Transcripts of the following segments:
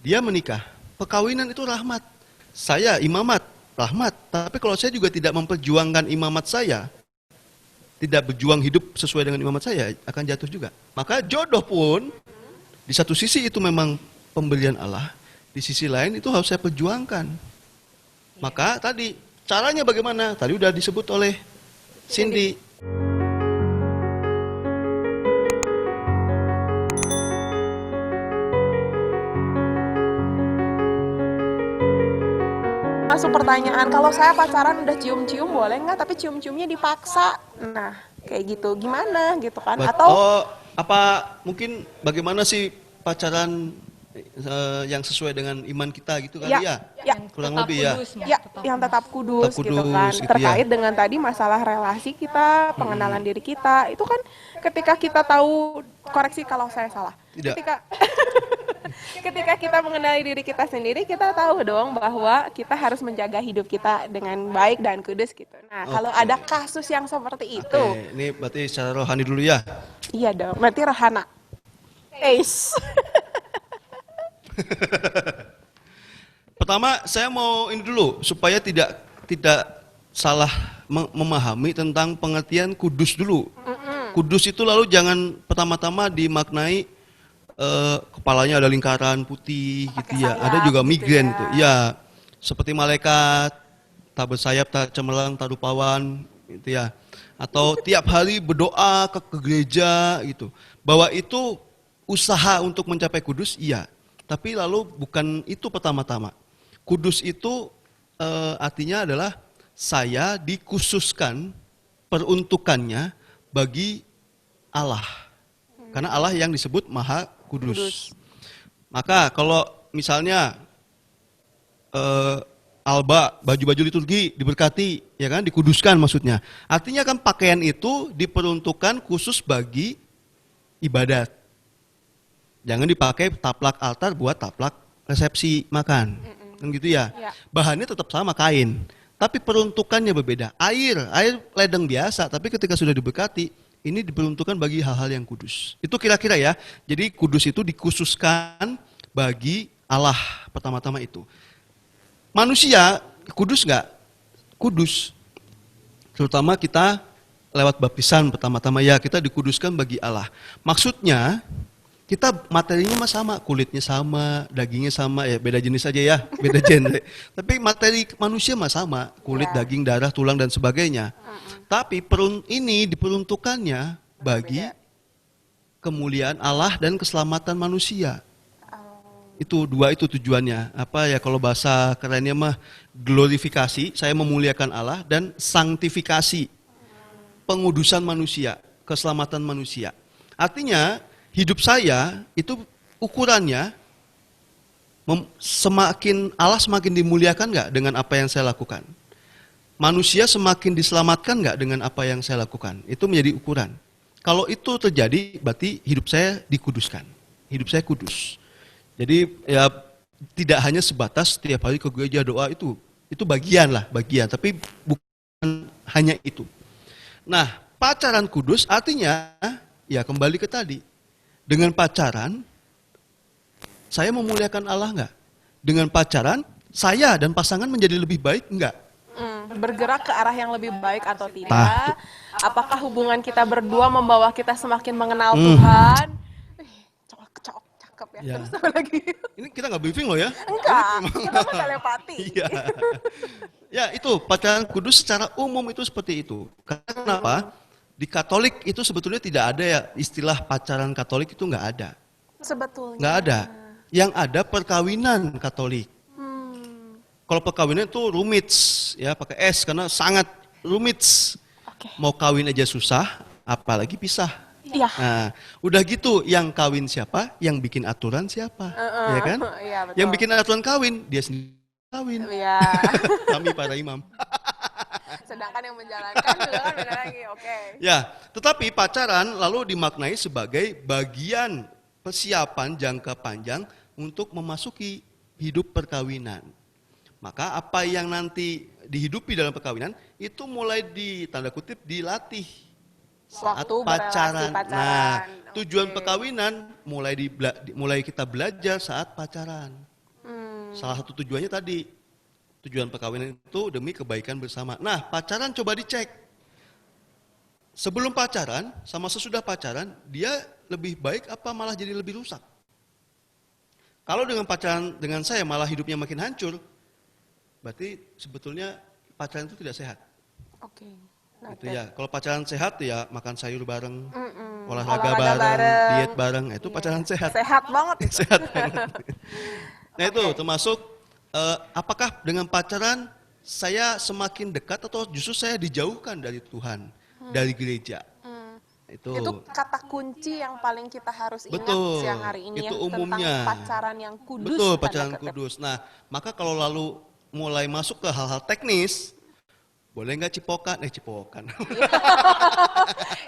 Dia menikah. Perkawinan itu rahmat. Saya imamat, rahmat. Tapi kalau saya juga tidak memperjuangkan imamat saya, tidak berjuang hidup sesuai dengan imamat saya, akan jatuh juga. Maka jodoh pun, di satu sisi itu memang pemberian Allah, di sisi lain itu harus saya perjuangkan. Maka tadi, caranya bagaimana? Tadi udah disebut oleh Cindy. Langsung pertanyaan, kalau saya pacaran udah cium-cium boleh nggak? Tapi cium-ciumnya dipaksa. Nah, kayak gitu. Gimana gitu kan? Atau Oh, apa mungkin bagaimana sih pacaran yang sesuai dengan iman kita gitu kali ya? ya, Kurang Tetap lebih ya. kudus, ya, tetap yang tetap Tetap kudus gitu kan. kudus gitu ya. Terkait dengan tadi masalah relasi kita, pengenalan diri kita, itu kan ketika kita tahu, koreksi kalau saya salah. Tidak. Ketika ketika kita mengenali diri kita sendiri, kita tahu dong bahwa kita harus menjaga hidup kita dengan baik dan kudus gitu. Nah, kalau Oke. ada kasus yang seperti itu, Oke, ini berarti secara rohani dulu ya. iya dong, berarti rohana. Eish. Pertama, saya mau ini dulu supaya tidak salah memahami tentang pengertian kudus dulu. Kudus itu lalu jangan pertama-tama dimaknai kepalanya ada lingkaran putih gitu ya. sayap Ada juga gitu migrain ya. gitu. Ya, seperti malaikat, tak bersayap, tak cemerlang, tak rupawan gitu ya. Atau tiap hari berdoa ke gereja gitu. Bahwa itu usaha untuk mencapai kudus, iya. Tapi lalu bukan itu pertama-tama. Kudus itu artinya adalah saya dikhususkan peruntukannya bagi Allah. Karena Allah yang disebut Maha Kudus. Maka kalau misalnya alba, baju-baju liturgi diberkati, ya kan, dikuduskan maksudnya. Artinya kan pakaian itu diperuntukkan khusus bagi ibadat. Jangan dipakai taplak altar buat taplak resepsi makan. Kan gitu ya. Ya. Bahannya tetap sama kain, tapi peruntukannya berbeda. Air ledeng biasa, tapi ketika sudah diberkati, ini diperuntukkan bagi hal-hal yang kudus. Itu kira-kira ya. Jadi kudus itu dikhususkan bagi Allah pertama-tama itu. Manusia kudus nggak? Kudus. Terutama kita lewat baptisan pertama-tama ya kita dikuduskan bagi Allah. Maksudnya kita materinya mah sama, kulitnya sama, dagingnya sama, ya beda jenis aja ya, beda genre. Tapi materi manusia mah sama, kulit, Ya. daging, darah, tulang dan sebagainya. Tapi ini diperuntukannya bagi kemuliaan Allah dan keselamatan manusia. Itu dua itu tujuannya. Apa ya kalau bahasa kerennya mah glorifikasi, saya memuliakan Allah, dan sanktifikasi, pengudusan manusia, keselamatan manusia. Artinya hidup saya itu ukurannya semakin dimuliakan nggak dengan apa yang saya lakukan? Manusia semakin diselamatkan nggak dengan apa yang saya lakukan? Itu menjadi ukuran. Kalau itu terjadi, berarti hidup saya dikuduskan. Hidup saya kudus. Jadi ya tidak hanya sebatas setiap hari ke gereja doa itu bagian lah, bagian. Tapi bukan hanya itu. Nah, pacaran kudus artinya ya kembali ke tadi. Dengan pacaran, saya memuliakan Allah nggak? Dengan pacaran, saya dan pasangan menjadi lebih baik nggak? Bergerak ke arah yang lebih baik atau tidak? Tah. Apakah hubungan kita berdua membawa kita semakin mengenal Tuhan? Cakep ya. Ya. Terus apa lagi? Ini kita nggak briefing loh ya? Enggak, kita mah telepati. Iya. Ya itu, pacaran kudus secara umum itu seperti itu. Karena kenapa? Di Katolik itu sebetulnya tidak ada ya istilah pacaran Katolik itu nggak ada. Sebetulnya. Nggak ada. Yang ada perkawinan Katolik. Kalau perkawinan itu rumit, ya pakai S karena sangat rumit. Oke. Mau kawin aja susah, apalagi pisah. Iya. Nah, udah gitu yang kawin siapa, yang bikin aturan siapa, ya kan? Iya, betul. Yang bikin aturan kawin dia sendiri kawin. Iya. Kami para imam. Sedangkan yang menjalankan juga kan beda lagi. Oke. Ya, tetapi pacaran lalu dimaknai sebagai bagian persiapan jangka panjang untuk memasuki hidup perkawinan. Maka apa yang nanti dihidupi dalam perkawinan itu mulai tanda kutip dilatih saat Waktu pacaran. berelasi pacaran. Nah, tujuan Oke. perkawinan mulai kita belajar saat pacaran. Salah satu tujuannya tadi, tujuan perkawinan itu demi kebaikan bersama. Nah, pacaran coba dicek. Sebelum pacaran sama sesudah pacaran, dia lebih baik apa malah jadi lebih rusak? Kalau dengan pacaran dengan saya malah hidupnya makin hancur, berarti sebetulnya pacaran itu tidak sehat. Oke. Gitu ya. Kalau pacaran sehat ya makan sayur bareng, Olahraga olahraga bareng, bareng. diet bareng, itu Iya. pacaran sehat. Sehat banget itu. Sehat banget. Nah itu termasuk apakah dengan pacaran saya semakin dekat atau justru saya dijauhkan dari Tuhan, dari gereja. Itu kata kunci yang paling kita harus ingat betul. siang hari ini Itu ya, umumnya. tentang pacaran yang kudus. Betul, tanda pacaran kutip. kudus. Nah, maka kalau lalu mulai masuk ke hal-hal teknis, boleh nggak cipokan? Cipokan.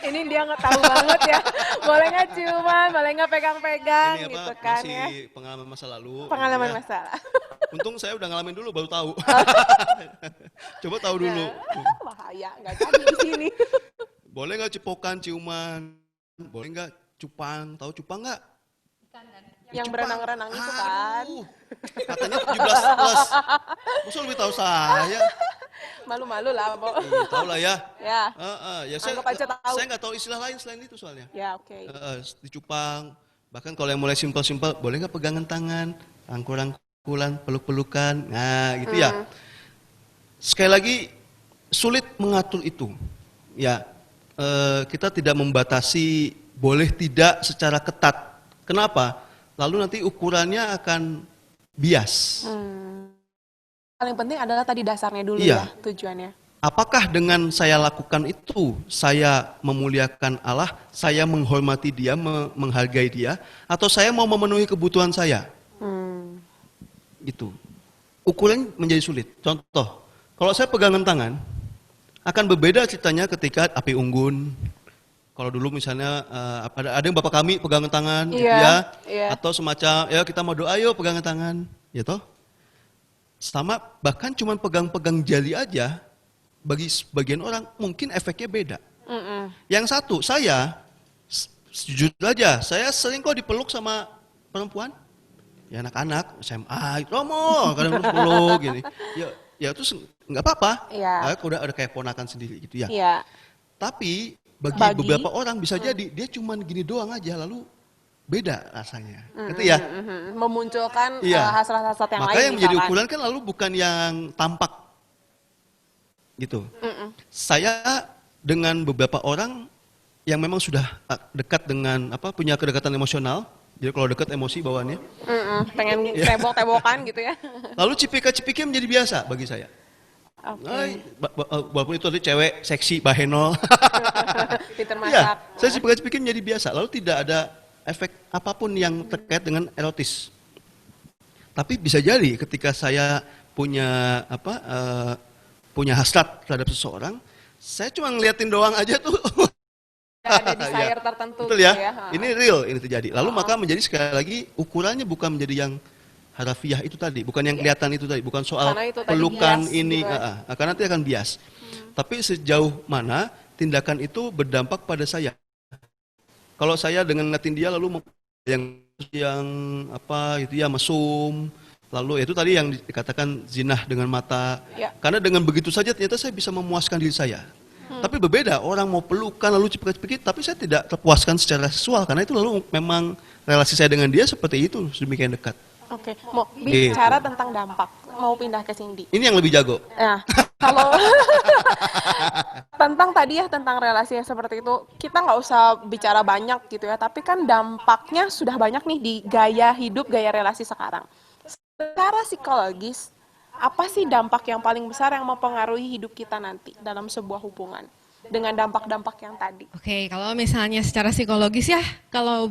Ini dia nggak tahu banget ya. Boleh nggak ciuman, boleh nggak pegang-pegang Ini apa, gitu kan masih ya. pengalaman masa lalu. Pengalaman ya. masalah. Untung saya udah ngalamin dulu baru tahu. Coba tahu dulu. Bahaya, nggak jadi di sini. Boleh nggak cipokan, ciuman? Boleh nggak cupang? Tahu cupang nggak? Yang Cupang. berenang-renang itu kan. Aduh, katanya 17 plus. Masa lebih tahu saya? Malu-malu lah, Bo. Iya, tahu lah ya. Ya, Ya saya Anggap aja tahu. saya nggak tahu istilah lain selain itu soalnya. ya oke. Dicupang. Bahkan kalau yang mulai simpel-simpel, boleh nggak pegangan tangan, rangkul-rangkulan, peluk-pelukan. Nah, gitu ya. Sekali lagi sulit mengatur itu. Ya, kita tidak membatasi boleh tidak secara ketat. Kenapa? Lalu nanti ukurannya akan bias. Paling penting adalah tadi dasarnya dulu Iya. ya, tujuannya. Apakah dengan saya lakukan itu, saya memuliakan Allah, saya menghormati dia, menghargai dia, atau saya mau memenuhi kebutuhan saya? Gitu. Ukuran menjadi sulit. Contoh, kalau saya pegangan tangan, akan berbeda ceritanya ketika api unggun. Kalau dulu misalnya ada yang bapak kami pegangan tangan, gitu ya, atau semacam ya kita mau doa yuk pegangan tangan, ya toh. Sama bahkan cuman pegang-pegang jari aja, bagi sebagian orang mungkin efeknya beda. Yang satu, saya jujur aja, saya sering kok dipeluk sama perempuan, ya anak-anak SMA, Romo, kadang peluk gini, ya terus nggak apa-apa, udah ada kayak ponakan sendiri gitu ya. Tapi bagi beberapa orang bisa jadi dia cuman gini doang aja lalu beda rasanya, gitu ya. Memunculkan hasrat-hasrat yang lain. Maka yang menjadi ukuran kan lalu bukan yang tampak, gitu. Saya dengan beberapa orang yang memang sudah dekat dengan punya kedekatan emosional, jadi kalau dekat emosi bawaannya. Pengen tebok-tebokan gitu ya. Lalu cipika-cipiki menjadi biasa bagi saya. Walaupun itu ada cewek seksi bahenol. Pinter masak. Ya, saya cipika-cipiki menjadi biasa. Lalu tidak ada efek apapun yang terkait dengan erotis. Tapi bisa jadi ketika saya punya punya hasrat terhadap seseorang, saya cuma ngeliatin doang aja tuh. Ada desire tertentu betul gitu ya. Ini real ini terjadi. Lalu maka menjadi sekali lagi ukurannya bukan menjadi yang harafiah itu tadi, bukan yang kelihatan itu tadi, bukan soal pelukan ini, karena nanti akan bias. Tapi sejauh mana tindakan itu berdampak pada saya. Kalau saya dengan ngeliatin dia lalu yang itu ya mesum, lalu itu tadi yang dikatakan zinah dengan mata. Karena dengan begitu saja ternyata saya bisa memuaskan diri saya. Tapi berbeda, orang mau pelukan lalu cipika-cipiki, tapi saya tidak terpuaskan secara seksual karena itu lalu memang relasi saya dengan dia seperti itu, sedemikian dekat. Oke, mau bicara tentang dampak, mau pindah ke Cindy. Ini yang lebih jago. Nah, kalau tentang tadi ya, tentang relasi yang seperti itu, kita nggak usah bicara banyak gitu ya, tapi kan dampaknya sudah banyak nih di gaya hidup, gaya relasi sekarang. Secara psikologis, apa sih dampak yang paling besar yang mempengaruhi hidup kita nanti dalam sebuah hubungan? Dengan dampak-dampak yang tadi. Oke, kalau misalnya secara psikologis ya, kalau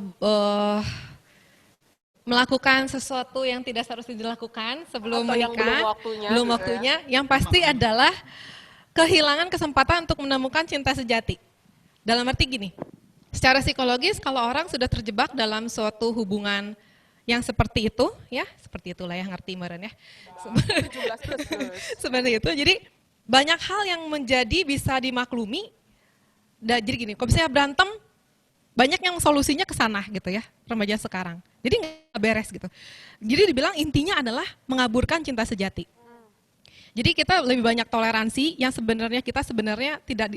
melakukan sesuatu yang tidak seharusnya dilakukan sebelum menikah, belum waktunya, yang pasti adalah kehilangan kesempatan untuk menemukan cinta sejati. Dalam arti gini, secara psikologis kalau orang sudah terjebak dalam suatu hubungan yang seperti itu, ya seperti itulah ya, ngerti meren ya. 17 plus. Seperti itu, jadi banyak hal yang menjadi bisa dimaklumi. Jadi gini, kalau misalnya berantem, banyak yang solusinya ke sana gitu ya, remaja sekarang. Jadi nggak beres gitu. Jadi dibilang intinya adalah mengaburkan cinta sejati. Jadi kita lebih banyak toleransi yang sebenarnya kita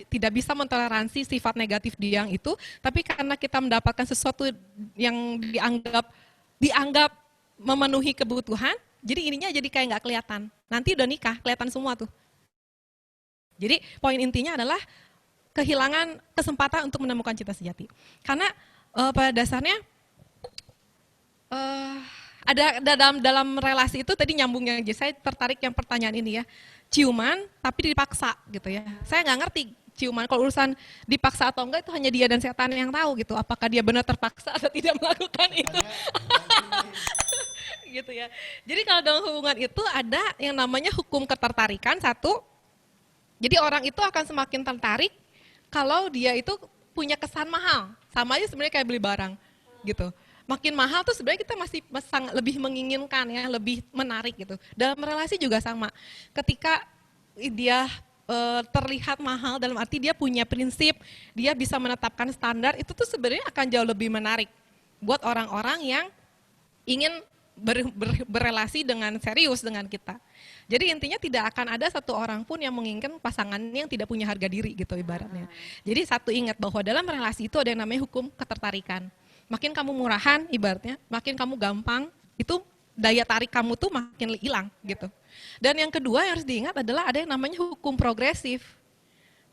tidak bisa mentoleransi sifat negatif dia yang itu, tapi karena kita mendapatkan sesuatu yang dianggap memenuhi kebutuhan, jadi ininya jadi kayak nggak kelihatan. Nanti udah nikah kelihatan semua tuh. Jadi poin intinya adalah kehilangan kesempatan untuk menemukan cinta sejati. Karena pada dasarnya ada dalam relasi itu tadi nyambungnya, saya tertarik yang pertanyaan ini ya, ciuman tapi dipaksa gitu ya. Saya nggak ngerti ciuman kalau urusan dipaksa atau enggak itu hanya dia dan setan yang tahu gitu. Apakah dia benar terpaksa atau tidak melakukan itu? Gitu ya. Jadi kalau dalam hubungan itu ada yang namanya hukum ketertarikan satu. Jadi orang itu akan semakin tertarik kalau dia itu punya kesan mahal. Sama aja sebenarnya kayak beli barang gitu. Makin mahal tuh sebenarnya kita masih lebih menginginkan ya, lebih menarik gitu. Dalam relasi juga sama. Ketika dia terlihat mahal dalam arti dia punya prinsip, dia bisa menetapkan standar, itu tuh sebenarnya akan jauh lebih menarik buat orang-orang yang ingin berrelasi dengan serius dengan kita. Jadi intinya tidak akan ada satu orang pun yang menginginkan pasangan yang tidak punya harga diri gitu ibaratnya. Jadi satu ingat bahwa dalam relasi itu ada yang namanya hukum ketertarikan. Makin kamu murahan ibaratnya, makin kamu gampang, itu daya tarik kamu tuh makin hilang gitu. Dan yang kedua yang harus diingat adalah ada yang namanya hukum progresif.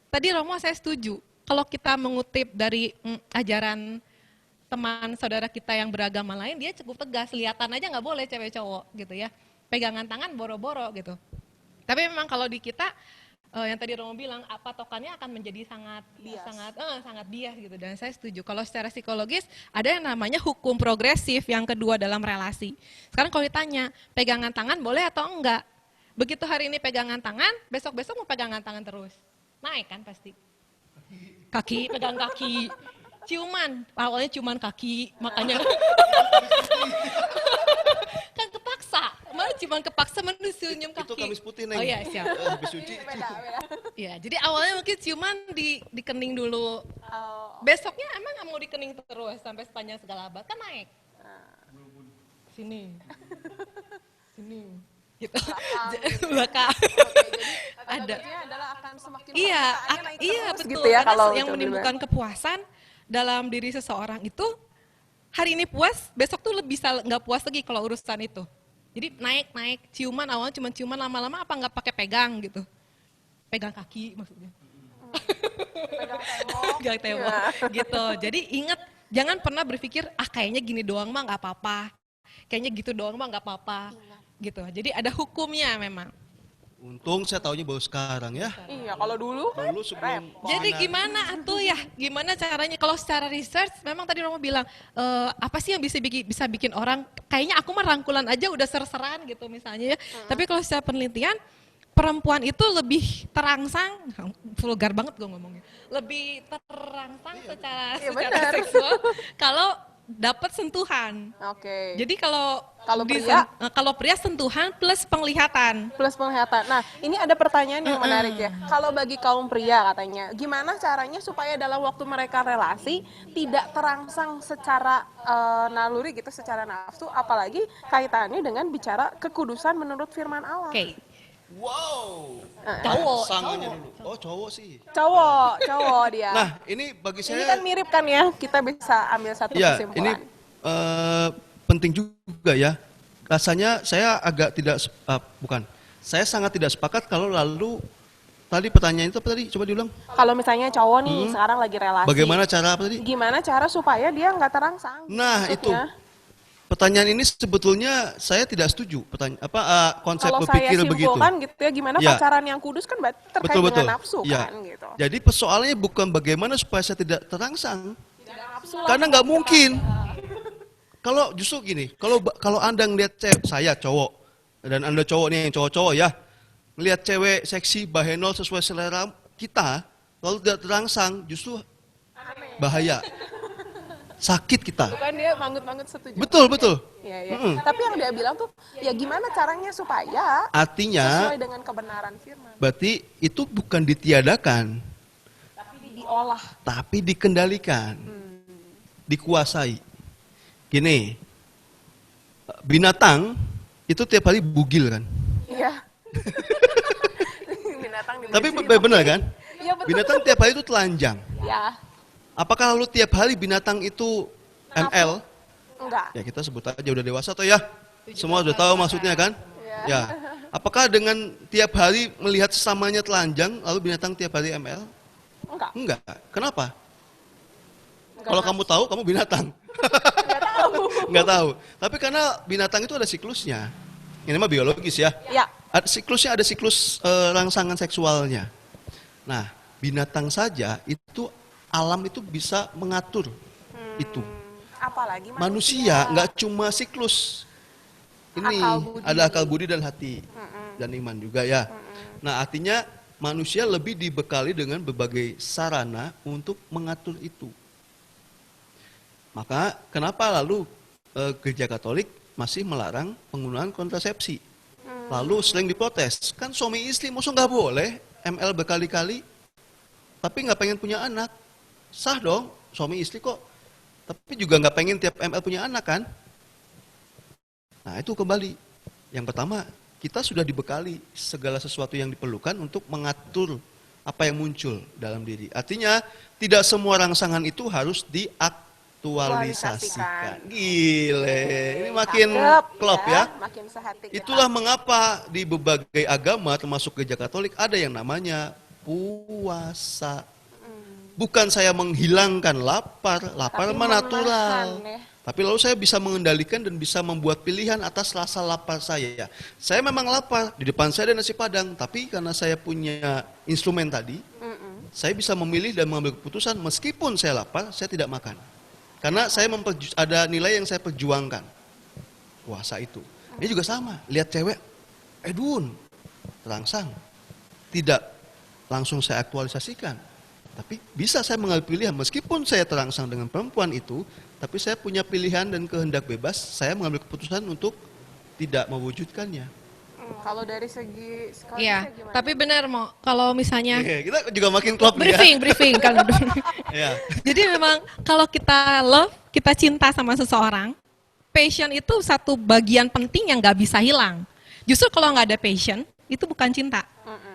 Tadi Romo saya setuju, kalau kita mengutip dari ajaran teman saudara kita yang beragama lain, dia cukup tegas, lihatan aja nggak boleh cewek cowok gitu ya. Pegangan tangan boro-boro gitu. Tapi memang kalau di kita, yang tadi Romo bilang, patokannya akan menjadi sangat bias gitu. Dan saya setuju. Kalau secara psikologis ada yang namanya hukum progresif yang kedua dalam relasi. Sekarang kalau ditanya pegangan tangan boleh atau enggak? Begitu hari ini pegangan tangan, besok-besok mau pegangan tangan terus. Naik kan pasti. Kaki, pegang kaki. Ciuman, awalnya ciuman kaki, makanya kan kepaksa. Malah ciuman kepaksa senyum kaki. Itu Kamis Putih, Neng. Oh iya, siap. Habis suci. Ya, jadi awalnya mungkin ciuman di kening dulu. Besoknya emang nggak mau di kening terus sampai sepanjang segala abad kan naik. Sini. Sini. Gitu. Belakang. Ada. Adalah akan semakin Iya betul. Gitu ya, kalau yang menimbulkan kepuasan dalam diri seseorang itu hari ini puas, besok tuh lebih bisa nggak puas lagi kalau urusan itu. Jadi naik ciuman awalnya cuma ciuman, lama-lama apa nggak pakai pegang gitu. Pegang kaki maksudnya. Pegang tembok gitu. Jadi ingat jangan pernah berpikir kayaknya gini doang mah nggak apa-apa. Kayaknya gitu doang mah nggak apa-apa. Gitu. Jadi ada hukumnya memang. Untung saya taunya baru sekarang ya. Iya, kalau dulu kan sebelum jadi gimana atuh ya? Gimana caranya kalau secara research memang tadi Romo bilang apa sih yang bisa bikin orang kayaknya aku mah rangkulan aja udah ser-seran gitu misalnya ya. Tapi kalau secara penelitian perempuan itu lebih terangsang, vulgar banget gue ngomongnya. Lebih terangsang secara seksual kalau dapat sentuhan. Oke. Jadi kalau pria sentuhan plus penglihatan. Nah, ini ada pertanyaan yang menarik ya. Kalau bagi kaum pria katanya, gimana caranya supaya dalam waktu mereka relasi tidak terangsang secara naluri gitu, secara nafsu, apalagi kaitannya dengan bicara kekudusan menurut firman Allah. Oke. Wow. Cowok. Dulu. Oh, cowok sih. Cowok dia. Nah, ini bagi saya ini kan mirip kan ya, kita bisa ambil satu kesimpulan. Ini penting juga ya. Rasanya saya agak saya sangat tidak sepakat kalau lalu tadi pertanyaan itu apa tadi? Coba diulang. Kalau misalnya cowok nih sekarang lagi relasi. Bagaimana cara apa tadi? Gimana cara supaya dia nggak terangsang? Nah, maksudnya? itu. Pertanyaan ini sebetulnya saya tidak setuju. Konsep berpikir begitu. Kalau saya simpulkan gitu ya, gimana pacaran yang kudus kan terkait dengan nafsu kan gitu. Jadi persoalannya bukan bagaimana supaya saya tidak terangsang. Karena nggak mungkin. Kalau justru gini, kalau Anda ngelihat saya cowok dan Anda cowok nih yang cowok-cowok ya, ngelihat cewek seksi, bahenol sesuai selera kita, lalu tidak terangsang, justru bahaya. Sakit kita. Bukan dia manggut-manggut setuju. Betul. Iya. Tapi yang dia bilang tuh, ya gimana caranya supaya artinya sesuai dengan kebenaran firman. Berarti itu bukan ditiadakan. Tapi diolah. Tapi dikendalikan. dikuasai. Gini, binatang itu tiap hari bugil kan? Iya. Binatang Tapi dimensi. benar kan? Iya betul. Binatang tiap hari itu telanjang. Ya, Apakah lalu tiap hari binatang itu ML? enggak. Ya kita sebut aja udah dewasa atau ya? Semua udah tahu maksudnya kan? Ya. Apakah dengan tiap hari melihat sesamanya telanjang, lalu binatang tiap hari ML? Enggak. Enggak. Kenapa? Enggak. Kalau kamu tahu, kamu binatang. Enggak tahu. Enggak tahu. Tapi karena binatang itu ada siklusnya. Ini mah biologis ya. Ya. Ada siklusnya, ada siklus rangsangan seksualnya. Nah, binatang saja itu alam itu bisa mengatur itu. Apalagi Manusia nggak cuma siklus. Ini Akal budi. ada akal budi dan hati dan iman juga ya. Nah, artinya manusia lebih dibekali dengan berbagai sarana untuk mengatur itu. Maka kenapa lalu Gereja Katolik masih melarang penggunaan kontrasepsi? Lalu sering diprotes, kan suami istri masa nggak boleh ML berkali-kali, tapi nggak pengen punya anak. Sah dong, suami istri kok. Tapi juga nggak pengen tiap ML punya anak kan? Nah itu kembali. Yang pertama, kita sudah dibekali segala sesuatu yang diperlukan untuk mengatur apa yang muncul dalam diri. Artinya, tidak semua rangsangan itu harus diaktualisasikan. Gile, ini makin klop ya. Makin sehati. Itulah mengapa di berbagai agama termasuk Gereja Katolik ada yang namanya puasa. Bukan saya menghilangkan lapar mah natural. Ya. Tapi lalu saya bisa mengendalikan dan bisa membuat pilihan atas rasa lapar saya. Saya memang lapar, di depan saya ada nasi padang, tapi karena saya punya instrumen tadi, saya bisa memilih dan mengambil keputusan meskipun saya lapar, saya tidak makan. Karena saya ada nilai yang saya perjuangkan. Puasa itu. Ini juga sama, lihat cewek, edun, terangsang. Tidak langsung saya aktualisasikan. Tapi bisa saya mengambil pilihan, meskipun saya terangsang dengan perempuan itu, tapi saya punya pilihan dan kehendak bebas, saya mengambil keputusan untuk tidak mewujudkannya. Kalau dari segi Iya, gimana? tapi benar Mo, kalau misalnya Kita juga makin klop nih ya. briefing kan. Iya. Jadi memang kalau kita love, kita cinta sama seseorang, passion itu satu bagian penting yang nggak bisa hilang. Justru kalau nggak ada passion, itu bukan cinta,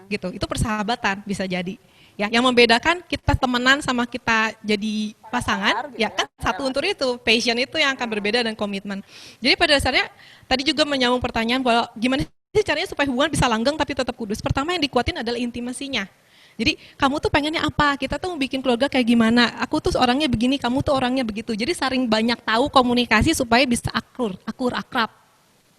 gitu. Itu persahabatan bisa jadi. Ya, yang membedakan kita temenan sama kita jadi pasangan, gitu ya kan satu unsur itu, passion itu yang akan berbeda dan komitmen. Jadi pada dasarnya tadi juga menyambung pertanyaan bahwa gimana sih caranya supaya hubungan bisa langgeng tapi tetap kudus. Pertama yang dikuatin adalah intimasinya. Jadi kamu tuh pengennya apa? Kita tuh mau bikin keluarga kayak gimana? Aku tuh orangnya begini, kamu tuh orangnya begitu. Jadi saling banyak tahu komunikasi supaya bisa akrab.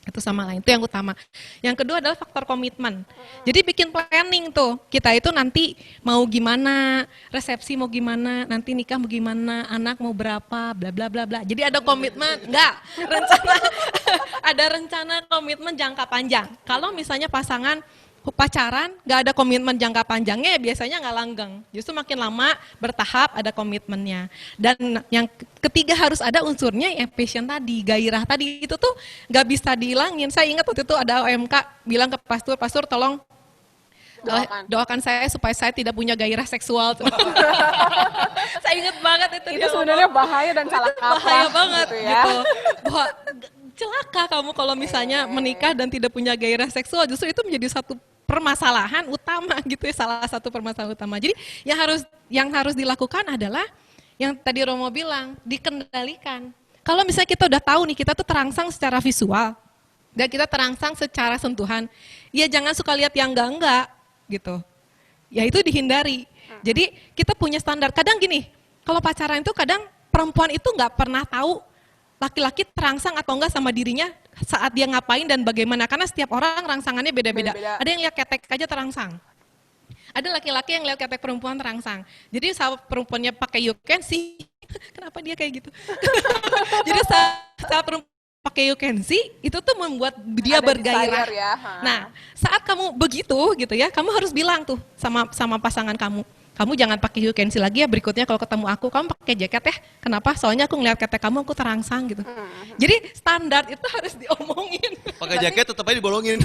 Itu sama lain, itu yang utama. Yang kedua adalah faktor komitmen. Jadi bikin planning tuh, kita itu nanti mau gimana, resepsi mau gimana, nanti nikah mau gimana, anak mau berapa, bla bla bla bla. Jadi ada komitmen, ada rencana komitmen jangka panjang. Kalau misalnya pasangan pacaran nggak ada komitmen jangka panjangnya ya biasanya nggak langgeng. Justru makin lama bertahap ada komitmennya. Dan yang ketiga harus ada unsurnya ya passion tadi, gairah tadi itu tuh nggak bisa dihilangin. Saya ingat waktu itu ada OMK bilang ke pastor tolong doakan saya supaya saya tidak punya gairah seksual. Saya ingat banget itu sebenarnya bahaya dan salah kaprah. Bahaya banget gitu ya. gitu. Bahwa celaka kamu kalau misalnya menikah dan tidak punya gairah seksual, justru itu menjadi satu permasalahan utama gitu ya, salah satu permasalahan utama. Jadi yang harus dilakukan adalah yang tadi Romo bilang, dikendalikan. Kalau misalnya kita udah tahu nih kita tuh terangsang secara visual dan kita terangsang secara sentuhan, ya jangan suka lihat yang enggak gitu. Ya itu dihindari. Jadi kita punya standar. Kadang gini, kalau pacaran itu kadang perempuan itu nggak pernah tahu laki-laki terangsang atau enggak sama dirinya saat dia ngapain dan bagaimana. Karena setiap orang rangsangannya beda-beda. Ada yang lihat ketek aja terangsang. Ada laki-laki yang lihat ketek perempuan terangsang. Jadi saat perempuannya pakai you can see, kenapa dia kayak gitu? Jadi saat perempuan pakai you can see, itu tuh membuat dia bergairah. Ya. Nah, saat kamu begitu gitu ya, kamu harus bilang tuh sama pasangan kamu. Kamu jangan pakai you can see lagi ya, berikutnya kalau ketemu aku, kamu pakai jaket ya. Kenapa? Soalnya aku ngeliat ketek kamu, aku terangsang gitu. Jadi standar itu harus diomongin. Pakai jaket tetap aja dibolongin.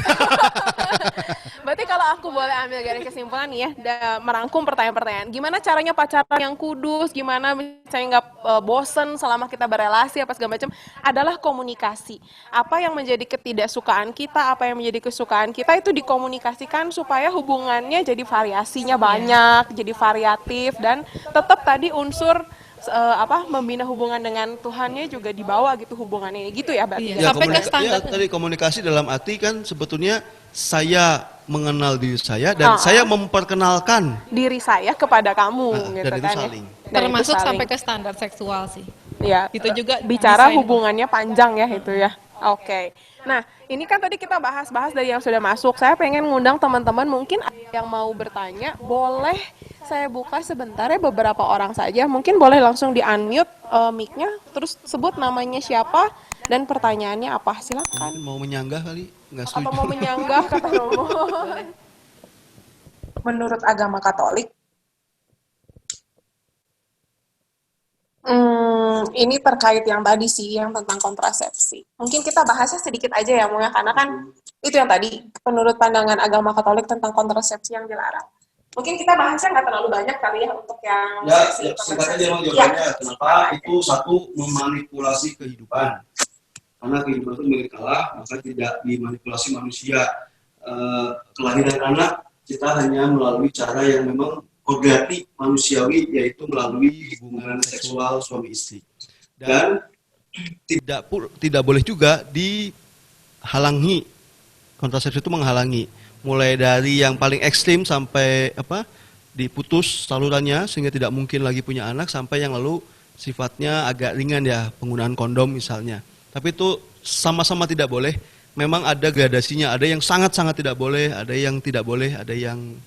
Berarti kalau kalau aku boleh ambil garis kesimpulan nih ya, merangkum pertanyaan-pertanyaan. Gimana caranya pacaran yang kudus, gimana misalnya nggak bosen selama kita berelasi, apa segala macam, adalah komunikasi. Apa yang menjadi ketidaksukaan kita, apa yang menjadi kesukaan kita, itu dikomunikasikan supaya hubungannya jadi variasinya banyak, jadi variatif, dan tetap tadi unsur membina hubungan dengan Tuhannya juga dibawa gitu hubungannya gitu ya berarti. Ya, Sampai ke standar. tadi komunikasi dalam arti kan sebetulnya saya mengenal diri saya dan saya memperkenalkan diri saya kepada kamu gitu dan itu kan saling. ya. Dan Termasuk itu saling. sampai ke standar seksual sih. Ya, Itu juga bicara desain. hubungannya panjang ya itu ya. Oke. Nah, ini kan tadi kita bahas-bahas dari yang sudah masuk. Saya pengen ngundang teman-teman mungkin yang mau bertanya, boleh saya buka sebentar ya beberapa orang saja. Mungkin boleh langsung di-unmute mic-nya, terus sebut namanya siapa dan pertanyaannya apa. Silakan. Mungkin mau menyanggah kali, nggak setuju. Atau mau menyanggah kata Romo. Menurut agama Katolik, ini terkait yang tadi sih, yang tentang kontrasepsi. Mungkin kita bahasnya sedikit aja ya, Mo, ya, karena kan itu yang tadi, menurut pandangan agama Katolik tentang kontrasepsi yang dilarang. Mungkin kita bahasnya nggak terlalu banyak kali ya untuk yang Singkat aja jawabannya. Kenapa itu satu memanipulasi kehidupan? Karena kehidupan itu milik Allah, maka tidak dimanipulasi manusia. Kelahiran anak kita hanya melalui cara yang memang kodratip manusiawi, yaitu melalui hubungan seksual suami istri. Dan tidak boleh juga dihalangi. Kontrasepsi itu menghalangi, mulai dari yang paling ekstrim sampai diputus salurannya sehingga tidak mungkin lagi punya anak, sampai yang lalu sifatnya agak ringan ya, penggunaan kondom misalnya. Tapi itu sama-sama tidak boleh. Memang ada gradasinya, ada yang sangat-sangat tidak boleh, ada yang tidak boleh, ada yang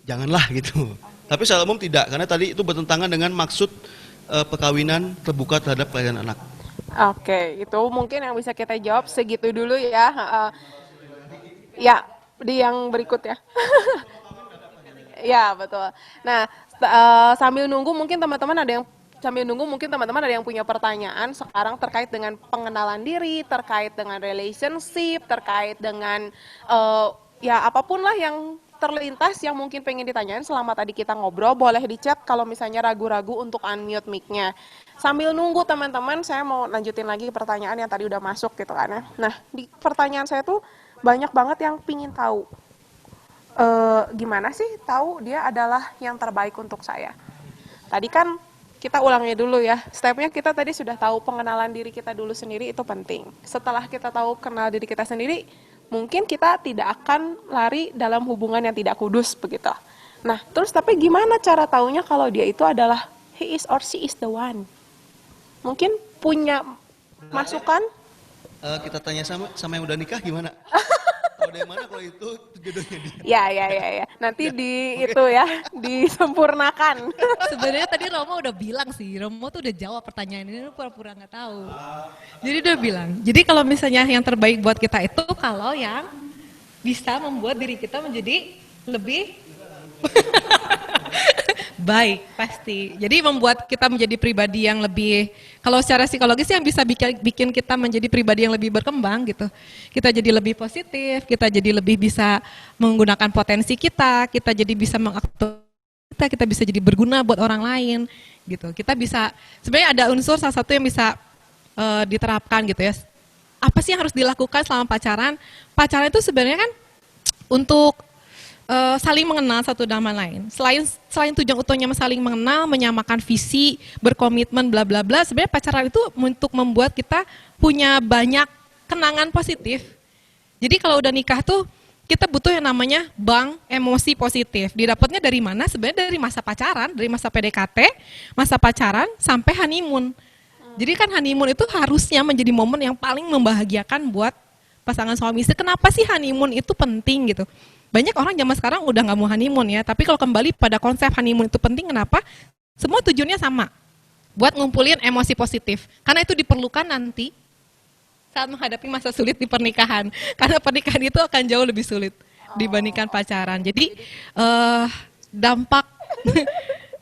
janganlah gitu. Tapi secara umum tidak, karena tadi itu bertentangan dengan maksud perkawinan terbuka terhadap kelahiran anak. Oke, itu mungkin yang bisa kita jawab segitu dulu ya. Ya, di yang berikut ya. Ya, betul. Nah, sambil nunggu mungkin teman-teman ada yang punya pertanyaan sekarang terkait dengan pengenalan diri, terkait dengan relationship, terkait dengan ya apapun lah yang terlintas yang mungkin pengen ditanyain selama tadi kita ngobrol, boleh di chat kalau misalnya ragu-ragu untuk unmute mic-nya. Sambil nunggu teman-teman, saya mau lanjutin lagi pertanyaan yang tadi udah masuk gitu kan ya. Nah, di pertanyaan saya tuh banyak banget yang pingin tahu. Gimana sih tahu dia adalah yang terbaik untuk saya? Tadi kan kita ulangi dulu ya, stepnya kita tadi sudah tahu pengenalan diri kita dulu sendiri itu penting. Setelah kita tahu kenal diri kita sendiri, mungkin kita tidak akan lari dalam hubungan yang tidak kudus begitu. Nah, terus tapi gimana cara taunya kalau dia itu adalah he is or she is the one? Mungkin punya masukan? Kita tanya sama yang udah nikah gimana? Tahu dari mana kalau itu jodohnya dia? Ya. Nanti itu ya, disempurnakan. Sebenarnya tadi Romo udah bilang sih, Romo tuh udah jawab pertanyaan ini, pura-pura nggak tahu. Jadi dia bilang, jadi kalau misalnya yang terbaik buat kita itu kalau yang bisa membuat diri kita menjadi lebih baik pasti. Jadi membuat kita menjadi pribadi yang lebih, kalau secara psikologis yang bisa bikin kita menjadi pribadi yang lebih berkembang gitu. Kita jadi lebih positif, kita jadi lebih bisa menggunakan potensi kita jadi bisa mengatur kita bisa jadi berguna buat orang lain gitu. Kita bisa, sebenarnya ada unsur salah satu yang bisa diterapkan gitu ya. Apa sih yang harus dilakukan selama pacaran? Pacaran itu sebenarnya kan untuk saling mengenal satu sama lain. Selain tujuan utamanya saling mengenal, menyamakan visi, berkomitmen, bla bla bla. Sebenarnya pacaran itu untuk membuat kita punya banyak kenangan positif. Jadi kalau udah nikah tuh kita butuh yang namanya bank emosi positif. Didapatnya dari mana? Sebenarnya dari masa pacaran, dari masa PDKT, masa pacaran sampai honeymoon. Jadi kan honeymoon itu harusnya menjadi momen yang paling membahagiakan buat pasangan suami istri. Kenapa sih honeymoon itu penting gitu? Banyak orang zaman sekarang udah nggak mau honeymoon ya, tapi kalau kembali pada konsep honeymoon itu penting, kenapa? Semua tujuannya sama, buat ngumpulin emosi positif. Karena itu diperlukan nanti saat menghadapi masa sulit di pernikahan. Karena pernikahan itu akan jauh lebih sulit dibandingkan pacaran. Jadi dampak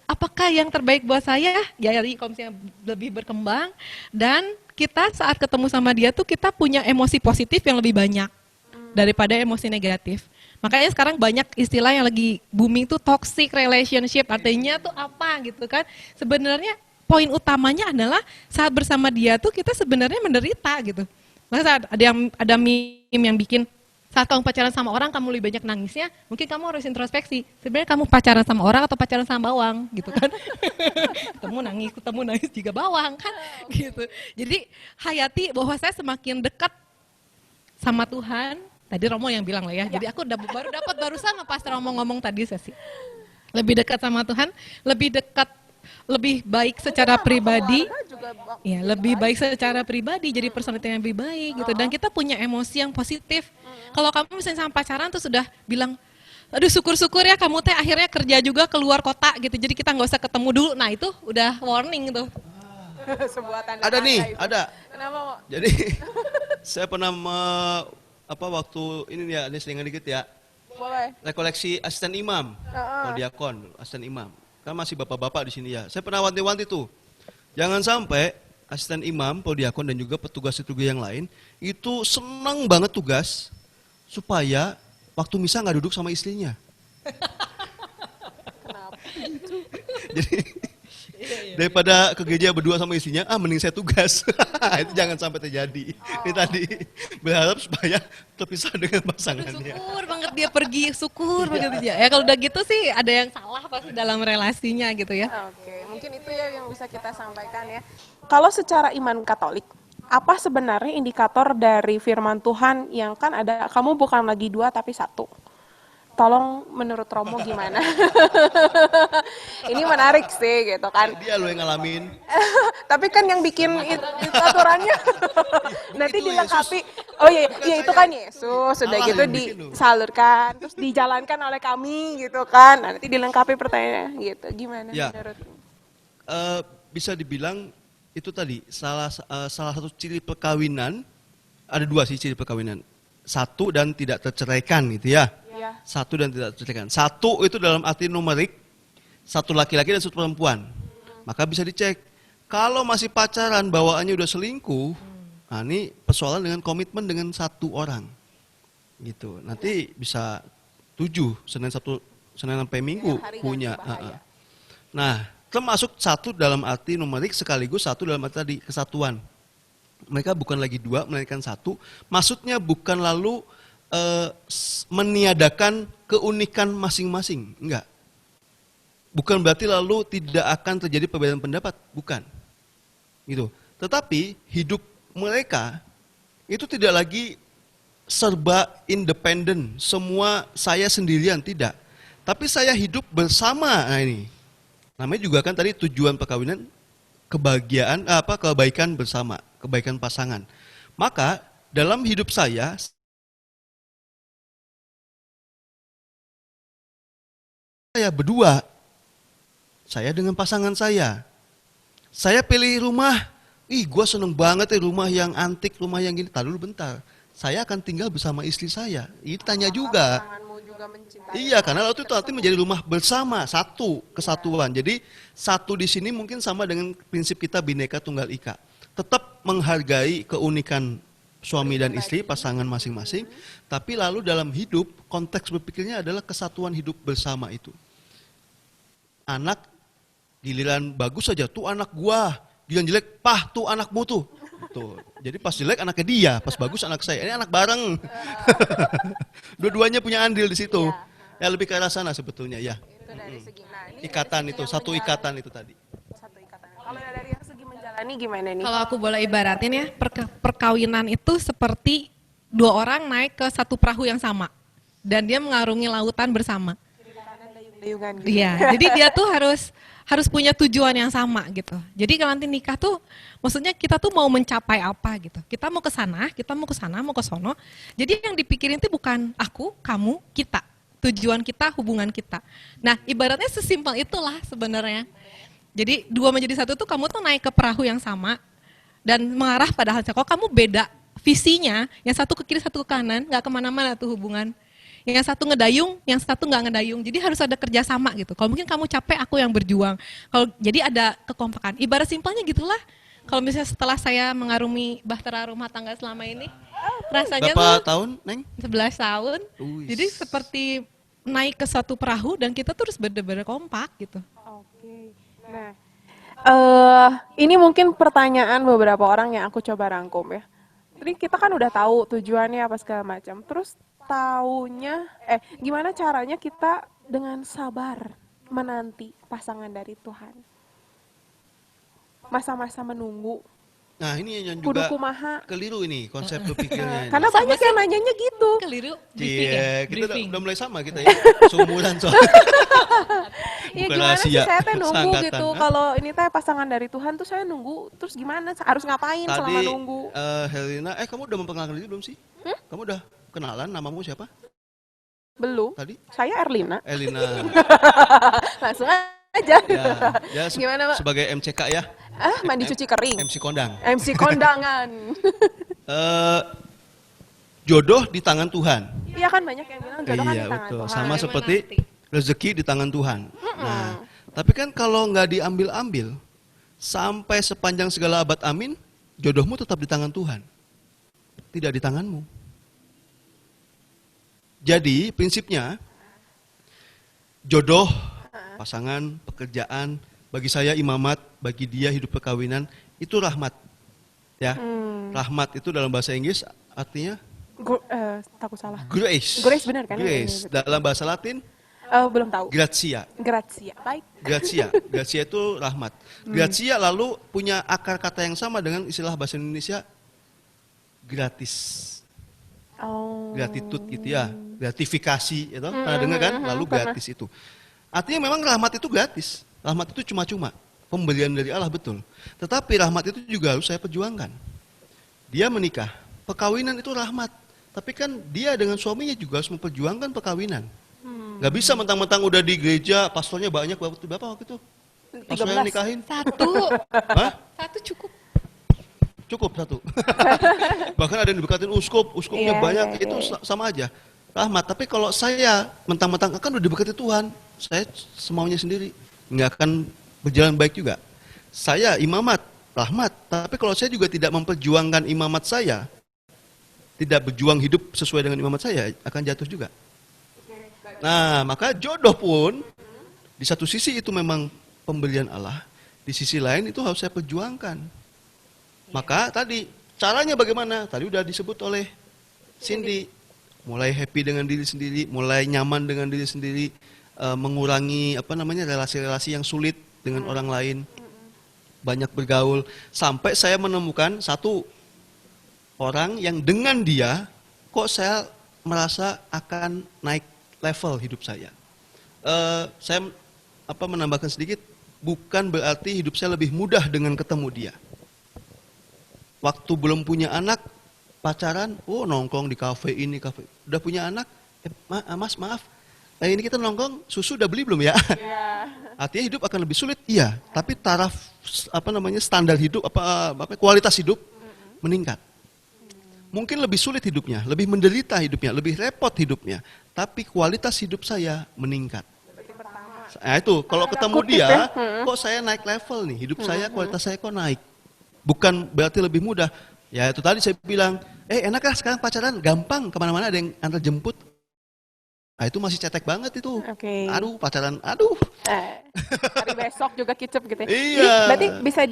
apakah yang terbaik buat saya? Ya kalau misalnya lebih berkembang dan kita saat ketemu sama dia tuh kita punya emosi positif yang lebih banyak daripada emosi negatif. Makanya sekarang banyak istilah yang lagi booming tuh toxic relationship, artinya tuh apa gitu kan. Sebenarnya poin utamanya adalah saat bersama dia tuh kita sebenarnya menderita gitu. Masa ada meme yang bikin saat kamu pacaran sama orang kamu lebih banyak nangisnya, mungkin kamu harus introspeksi. Sebenarnya kamu pacaran sama orang atau pacaran sama bawang gitu kan. ketemu nangis juga bawang kan gitu. Jadi hayati bahwa saya semakin dekat sama Tuhan. Tadi Romo yang bilang lah ya. Jadi aku baru dapat barusan Pastor Romo ngomong tadi sesi. Lebih dekat sama Tuhan, lebih baik secara pribadi, ya lebih baik secara pribadi, jadi personality yang lebih baik gitu, dan kita punya emosi yang positif. Kalau kamu misalnya sama pacaran tuh sudah bilang, aduh syukur-syukur ya kamu teh akhirnya kerja juga keluar kota gitu, jadi kita nggak usah ketemu dulu, nah itu udah warning tuh. Sebuah tanda Ada nih, itu. ada. Kenapa, Mo? Jadi saya pernah waktu ini ya, ini selingan dikit ya. Boleh. Rekoleksi asisten imam, diakon, asisten imam. Kan masih bapak-bapak di sini ya. Saya pernah wanti-wanti tuh. Jangan sampai asisten imam, diakon dan juga petugas-petugas yang lain itu senang banget tugas supaya waktu misa nggak duduk sama istrinya. Kenapa? Jadi daripada ke gereja berdua sama istrinya, mending saya tugas. Itu jangan sampai terjadi. Ini tadi berharap supaya terpisah dengan pasangannya. Syukur banget dia pergi, syukur banget dia. Ya kalau udah gitu sih ada yang salah pasti dalam relasinya gitu ya. Oke, mungkin itu ya yang bisa kita sampaikan ya. Kalau secara iman Katolik, apa sebenarnya indikator dari firman Tuhan yang kan ada, kamu bukan lagi dua tapi satu? Tolong menurut Romo gimana? Ini menarik sih gitu kan. Dia lo yang ngalamin. Tapi kan yang bikin aturannya nanti dilengkapi. Oh iya itu kan Yesus sudah Allah gitu yang bikin lo. disalurkan terus dijalankan oleh kami gitu kan. Nah, nanti dilengkapi pertanyaannya gitu. Gimana Ya. menurut? Bisa dibilang itu tadi salah satu ciri perkawinan, ada dua sih ciri perkawinan. Satu dan tidak terceraikan gitu ya. Ya. Satu dan tidak terceraikan. Satu itu dalam arti numerik, satu laki-laki dan satu perempuan. Maka bisa dicek. Kalau masih pacaran bawaannya udah selingkuh, nah ini persoalan dengan komitmen dengan satu orang. Gitu. Nanti bisa 7, Senin sampai Minggu Hari punya. ganti bahaya. Nah, termasuk satu dalam arti numerik sekaligus satu dalam arti tadi kesatuan. Mereka bukan lagi dua, melainkan satu. Maksudnya bukan lalu meniadakan keunikan masing-masing, enggak. Bukan berarti lalu tidak akan terjadi perbedaan pendapat, bukan. Gitu. Tetapi hidup mereka itu tidak lagi serba independen, semua saya sendirian, tidak. Tapi saya hidup bersama, nah ini. Namanya juga kan tadi tujuan perkawinan kebaikan bersama, kebaikan pasangan. Maka dalam hidup saya berdua, saya dengan pasangan saya. Saya pilih rumah, gue seneng banget ya rumah yang antik, rumah yang gini. Tahan dulu bentar, saya akan tinggal bersama istri saya. Ini tanya juga. Pasanganmu juga mencintai. Iya, karena waktu itu nanti menjadi rumah bersama, satu kesatuan. Jadi satu di sini mungkin sama dengan prinsip kita Bhinneka Tunggal Ika. Tetap menghargai keunikan suami dan istri, pasangan masing-masing. Tapi lalu dalam hidup, konteks berpikirnya adalah kesatuan hidup bersama itu. Anak giliran bagus saja, tuh anak gua. Giliran jelek, tuh anakmu tuh. Tuh. Jadi pas jelek anaknya dia, pas bagus anak saya. Ini anak bareng. Dua-duanya punya andil di situ. Ya lebih ke arah sana sebetulnya ya. Itu dari segi. Nah, ini Ikatan dari segi itu, yang satu menjalani. ikatan itu tadi. Satu ikatan. Kalau dari yang segi menjalani gimana nih? Kalau aku boleh ibaratin ya, perkawinan itu seperti dua orang naik ke satu perahu yang sama dan dia mengarungi lautan bersama. Dayungan gitu. Iya, jadi dia tuh harus punya tujuan yang sama gitu. Jadi kalau nanti nikah tuh, maksudnya kita tuh mau mencapai apa gitu. Kita mau ke sana, mau ke sono. Jadi yang dipikirin tuh bukan aku, kamu, kita. Tujuan kita, hubungan kita. Nah, ibaratnya sesimpel itulah sebenarnya. Jadi dua menjadi satu tuh kamu tuh naik ke perahu yang sama dan mengarah pada hal yang kalau kamu beda visinya, yang satu ke kiri, satu ke kanan, nggak kemana-mana tuh hubungan. Yang satu ngedayung, yang satu nggak ngedayung. Jadi harus ada kerjasama gitu. Kalau mungkin kamu capek, aku yang berjuang. Kalau jadi ada kekompakan. Ibarat simpelnya gitulah. Kalau misalnya setelah saya mengarungi bahtera rumah tangga selama ini, Rasanya Berapa tuh tahun, Neng? 11 tahun. Wih. Jadi seperti naik ke satu perahu dan kita terus bener-bener kompak gitu. Oke. Nah, ini mungkin pertanyaan beberapa orang yang aku coba rangkum ya. Jadi kita kan udah tahu tujuannya apa segala macam. Terus taunya, gimana caranya kita dengan sabar menanti pasangan dari Tuhan? Masa-masa menunggu. Nah, ini yang Kudu juga kumaha. keliru ini konsep berpikirnya. Karena banyak yang nanyanya gitu. Keliru briefing ya? Iya, kita Briefing. udah mulai sama kita ya. Seumuran soalnya. Iya Bukan gimana sih rahasia, saya teh nunggu seangkatan. gitu. Hah? Kalau ini teh pasangan dari Tuhan tuh saya nunggu. Terus gimana? Harus ngapain selama Tadi nunggu? Helena, kamu udah memperkenalkan diri belum sih? Kamu udah kenalan namamu siapa? Belum. Tadi? Saya Erlina. Elina. Langsung aja. Ya, Gimana, Pak? sebagai MCK ya, Mandi cuci kering. MC kondang. MC kondangan. Jodoh di tangan Tuhan. Iya kan banyak yang bilang jodoh kan Iya di tangan betul, Tuhan. sama Yang seperti menanti. rezeki di tangan Tuhan. Nah, tapi kan kalau nggak diambil-ambil, sampai sepanjang segala abad amin, jodohmu tetap di tangan Tuhan, tidak di tanganmu. Jadi prinsipnya, jodoh, pasangan, pekerjaan, bagi saya imamat, bagi dia hidup perkawinan, itu rahmat. Ya, rahmat itu dalam bahasa Inggris artinya Takut salah. grace. Grace benar kan? Grace. Iya, Dalam bahasa Latin, belum tahu. gratia. Gratia. Baik. Gratia. Gratia itu rahmat. Gratia lalu punya akar kata yang sama dengan istilah bahasa Indonesia gratis. Oh. Gratitude gitu ya. Gratifikasi itu. Pernah dengar kan? Lalu gratis itu. Artinya memang rahmat itu gratis. Rahmat itu cuma-cuma. Pemberian dari Allah betul. Tetapi rahmat itu juga harus saya perjuangkan. Dia menikah. Perkawinan itu rahmat. Tapi kan dia dengan suaminya juga harus memperjuangkan perkawinan. Gak bisa mentang-mentang udah di gereja, pastornya banyak, berapa waktu itu? Pastor yang 13. nikahin? Satu. Hah? Satu cukup. Cukup satu. Bahkan ada yang diberkatin uskupnya Iya, banyak, iya, itu iya. sama aja. Rahmat, tapi kalau saya mentang-mentang akan udah diberkati Tuhan, saya semaunya sendiri, nggak akan berjalan baik juga. Saya imamat, rahmat, tapi kalau saya juga tidak memperjuangkan imamat saya, tidak berjuang hidup sesuai dengan imamat saya, akan jatuh juga. Nah, maka jodoh pun, di satu sisi itu memang pemberian Allah, di sisi lain itu harus saya perjuangkan. Maka tadi, caranya bagaimana? Tadi udah disebut oleh Cindy. Mulai happy dengan diri sendiri, mulai nyaman dengan diri sendiri, mengurangi relasi-relasi yang sulit dengan orang lain, banyak bergaul, sampai saya menemukan satu orang yang dengan dia, kok saya merasa akan naik level hidup saya. Saya menambahkan sedikit, bukan berarti hidup saya lebih mudah dengan ketemu dia. Waktu belum punya anak, pacaran, nongkrong di kafe ini, kafe. Udah punya anak, mas maaf, ini kita nongkrong, susu udah beli belum ya? Iya. Artinya hidup akan lebih sulit, iya. Tapi taraf standar hidup, kualitas hidup meningkat. Mungkin lebih sulit hidupnya, lebih menderita hidupnya, lebih repot hidupnya. Tapi kualitas hidup saya meningkat. Nah itu, kalau ketemu dia, kok saya naik level nih, hidup saya, kualitas saya kok naik. Bukan berarti lebih mudah. Ya itu tadi saya bilang, enak lah sekarang pacaran, gampang, kemana-mana ada yang antar jemput. Nah itu masih cetek banget itu. Oke. Aduh pacaran, aduh. Hari besok juga kicep gitu ya. Iya. Jadi, berarti bisa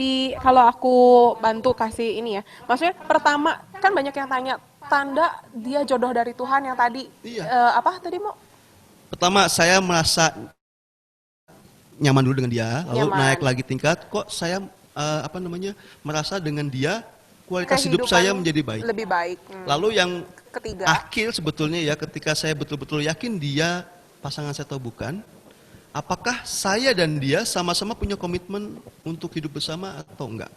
kalau aku bantu kasih ini ya. Maksudnya pertama, kan banyak yang tanya, tanda dia jodoh dari Tuhan yang tadi. Iya. Apa tadi mau? Pertama saya merasa nyaman dulu dengan dia, lalu Nyaman. naik lagi tingkat, kok saya merasa dengan dia kualitas hidup saya menjadi baik. Lebih baik. Lalu yang Ketiga. akhir sebetulnya ya, ketika saya betul-betul yakin dia pasangan saya atau bukan, apakah saya dan dia sama-sama punya komitmen untuk hidup bersama atau enggak.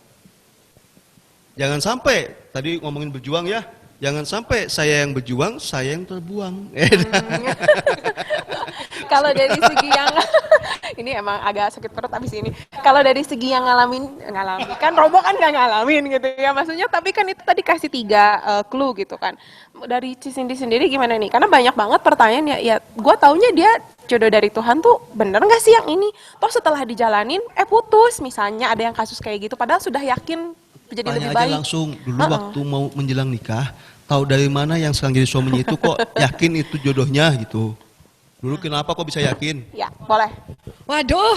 Jangan sampai, tadi ngomongin berjuang ya, jangan sampai saya yang berjuang, saya yang terbuang. Kalau dari segi yang ini emang agak sakit perut abis ini. Kalau dari segi yang ngalamin kan Robo kan nggak ngalamin gitu ya, maksudnya. Tapi kan itu tadi kasih 3 clue gitu kan. Dari Cindy sendiri gimana nih? Karena banyak banget pertanyaan ya. Gue taunya dia jodoh dari Tuhan tuh bener nggak sih yang ini? Toh setelah dijalanin putus misalnya, ada yang kasus kayak gitu. Padahal sudah yakin jadi Tanya lebih aja baik. langsung dulu waktu mau menjelang nikah, tahu dari mana yang sekarang jadi suaminya itu kok yakin itu jodohnya gitu. Dulu kenapa kok bisa yakin? Ya, boleh. Waduh,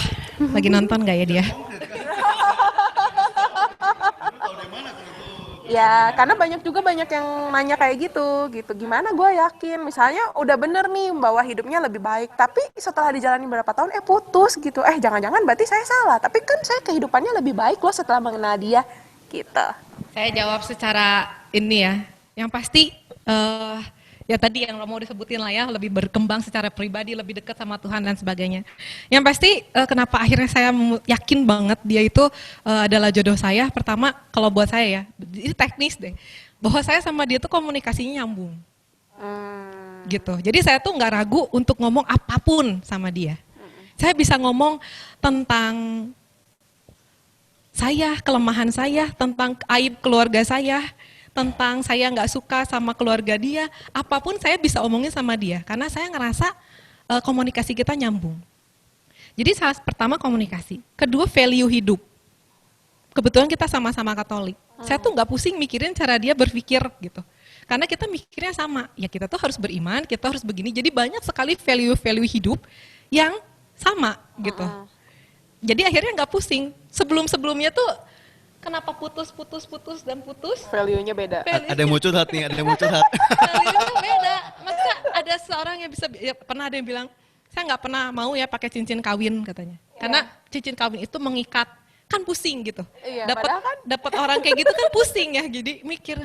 lagi nonton gak ya dia? Ya, karena banyak yang nanya kayak gitu. Gimana gue yakin? Misalnya udah bener nih bahwa hidupnya lebih baik, tapi setelah dijalani berapa tahun, putus gitu. Jangan-jangan berarti saya salah. Tapi kan saya kehidupannya lebih baik loh setelah mengenal dia, gitu. Saya jawab secara ini ya, yang pasti ya tadi yang mau disebutin lah ya, lebih berkembang secara pribadi, lebih dekat sama Tuhan dan sebagainya. Yang pasti kenapa akhirnya saya yakin banget dia itu adalah jodoh saya. Pertama, kalau buat saya ya, ini teknis deh, bahwa saya sama dia tuh komunikasinya nyambung. Gitu. Jadi saya tuh nggak ragu untuk ngomong apapun sama dia. Saya bisa ngomong tentang saya, kelemahan saya, tentang aib keluarga saya, tentang saya nggak suka sama keluarga dia, apapun saya bisa omongin sama dia, karena saya ngerasa komunikasi kita nyambung. Jadi pertama komunikasi, kedua value hidup. Kebetulan kita sama-sama Katolik, saya tuh nggak pusing mikirin cara dia berpikir gitu, karena kita mikirnya sama, ya kita tuh harus beriman, kita harus begini, jadi banyak sekali value-value hidup yang sama gitu. Jadi akhirnya nggak pusing, sebelumnya tuh kenapa putus. Value-nya beda. Ada yang mau curhat nih, ada yang mau curhat. Value-nya beda. Masa ada seorang yang bisa, ya pernah ada yang bilang, saya nggak pernah mau ya pakai cincin kawin katanya. Karena cincin kawin itu mengikat, kan pusing gitu. Dapat orang kayak gitu kan pusing ya, jadi mikir,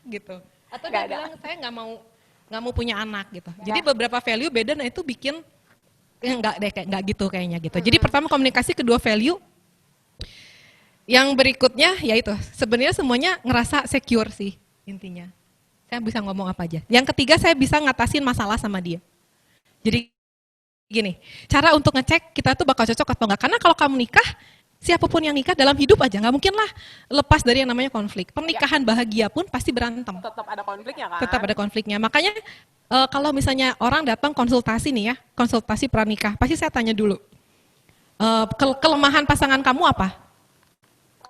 gitu. Atau dia bilang, saya nggak mau punya anak gitu. Jadi beberapa value beda, nah itu bikin, ya nggak gitu kayaknya gitu. Jadi pertama komunikasi, kedua value. Yang berikutnya yaitu sebenarnya semuanya ngerasa secure sih intinya. Saya bisa ngomong apa aja. Yang ketiga saya bisa ngatasin masalah sama dia. Jadi gini, cara untuk ngecek kita tuh bakal cocok atau enggak. Karena kalau kamu nikah, siapapun yang nikah dalam hidup aja nggak mungkin lah lepas dari yang namanya konflik. Pernikahan bahagia pun pasti berantem. Tetap ada konfliknya kan? Tetap ada konfliknya. Makanya kalau misalnya orang datang konsultasi nih ya, konsultasi pranikah, pasti saya tanya dulu, kelemahan pasangan kamu apa?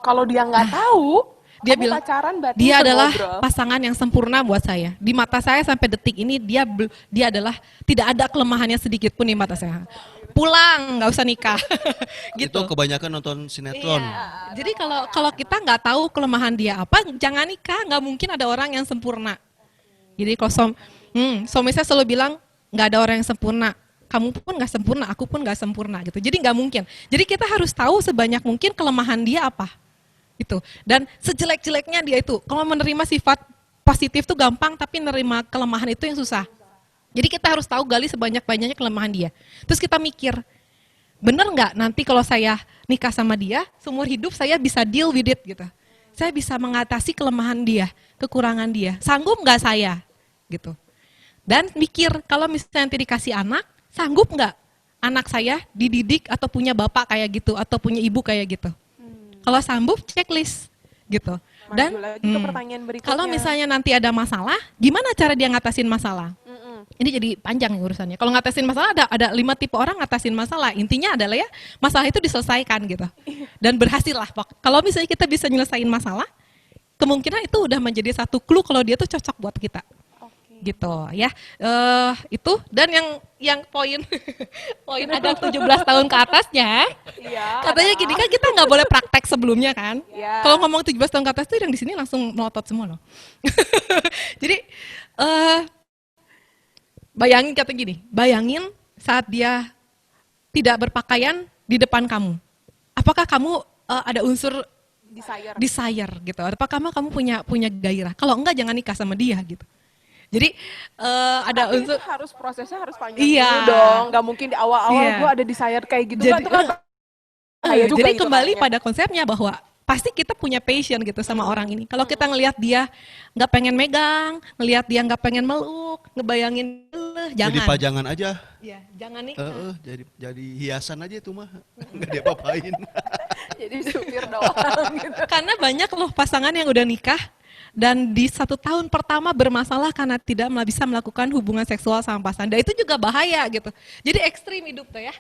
Kalau dia nggak tahu, dia bilang pacaran berarti dia adalah ngobrol. pasangan yang sempurna buat saya. Di mata saya sampai detik ini dia adalah tidak ada kelemahannya sedikit pun di mata saya. Pulang, nggak usah nikah. Gitu. Itu kebanyakan nonton sinetron. Iya. Jadi kalau kita nggak tahu kelemahan dia apa, jangan nikah. Nggak mungkin ada orang yang sempurna. Jadi kalau suami saya selalu bilang nggak ada orang yang sempurna. Kamu pun nggak sempurna, aku pun nggak sempurna gitu. Jadi nggak mungkin. Jadi kita harus tahu sebanyak mungkin kelemahan dia apa. Gitu. Dan sejelek-jeleknya dia itu, kalau menerima sifat positif tuh gampang, tapi menerima kelemahan itu yang susah. Jadi kita harus tahu gali sebanyak-banyaknya kelemahan dia. Terus kita mikir, bener nggak nanti kalau saya nikah sama dia, seumur hidup saya bisa deal with it gitu. Saya bisa mengatasi kelemahan dia, kekurangan dia. Sanggup nggak saya? Gitu. Dan mikir, kalau misalnya nanti dikasih anak, sanggup nggak anak saya dididik atau punya bapak kayak gitu, atau punya ibu kayak gitu. Kalau sanggup, checklist gitu. Dan lagi ke pertanyaan berikutnya. Kalau misalnya nanti ada masalah, gimana cara dia ngatasin masalah? Ini jadi panjang nih urusannya. Kalau ngatasin masalah ada 5 tipe orang ngatasin masalah. Intinya adalah ya masalah itu diselesaikan gitu. Dan berhasil lah. Kalau misalnya kita bisa nyelesain masalah, kemungkinan itu udah menjadi satu clue kalau dia tuh cocok buat kita. Gitu ya, itu dan yang poin ada 17 tahun ke atasnya, katanya gini kan kita nggak boleh praktek sebelumnya kan, kalau ngomong 17 tahun ke atas tuh yang di sini langsung melotot semua loh. Jadi bayangin saat dia tidak berpakaian di depan kamu, apakah kamu ada unsur desire gitu, apakah kamu punya gairah? Kalau enggak jangan nikah sama dia gitu. Jadi ada tapi unsur prosesnya harus panjang dulu dong, nggak mungkin di awal-awal gue ada desire kayak gitu. Jadi, jadi kembali pada konsepnya bahwa pasti kita punya passion gitu sama orang ini. Kalau kita ngelihat dia nggak pengen megang, ngelihat dia nggak pengen meluk, ngebayangin jangan. Jadi pajangan aja. Iya, jangan nikah. Jadi hiasan aja itu mah, nggak diapa-apain. Jadi supir doang gitu. Karena banyak loh pasangan yang udah nikah, dan di 1 tahun pertama bermasalah karena tidak bisa melakukan hubungan seksual sama pasangan. Dan itu juga bahaya gitu. Jadi ekstrim hidup tuh ya.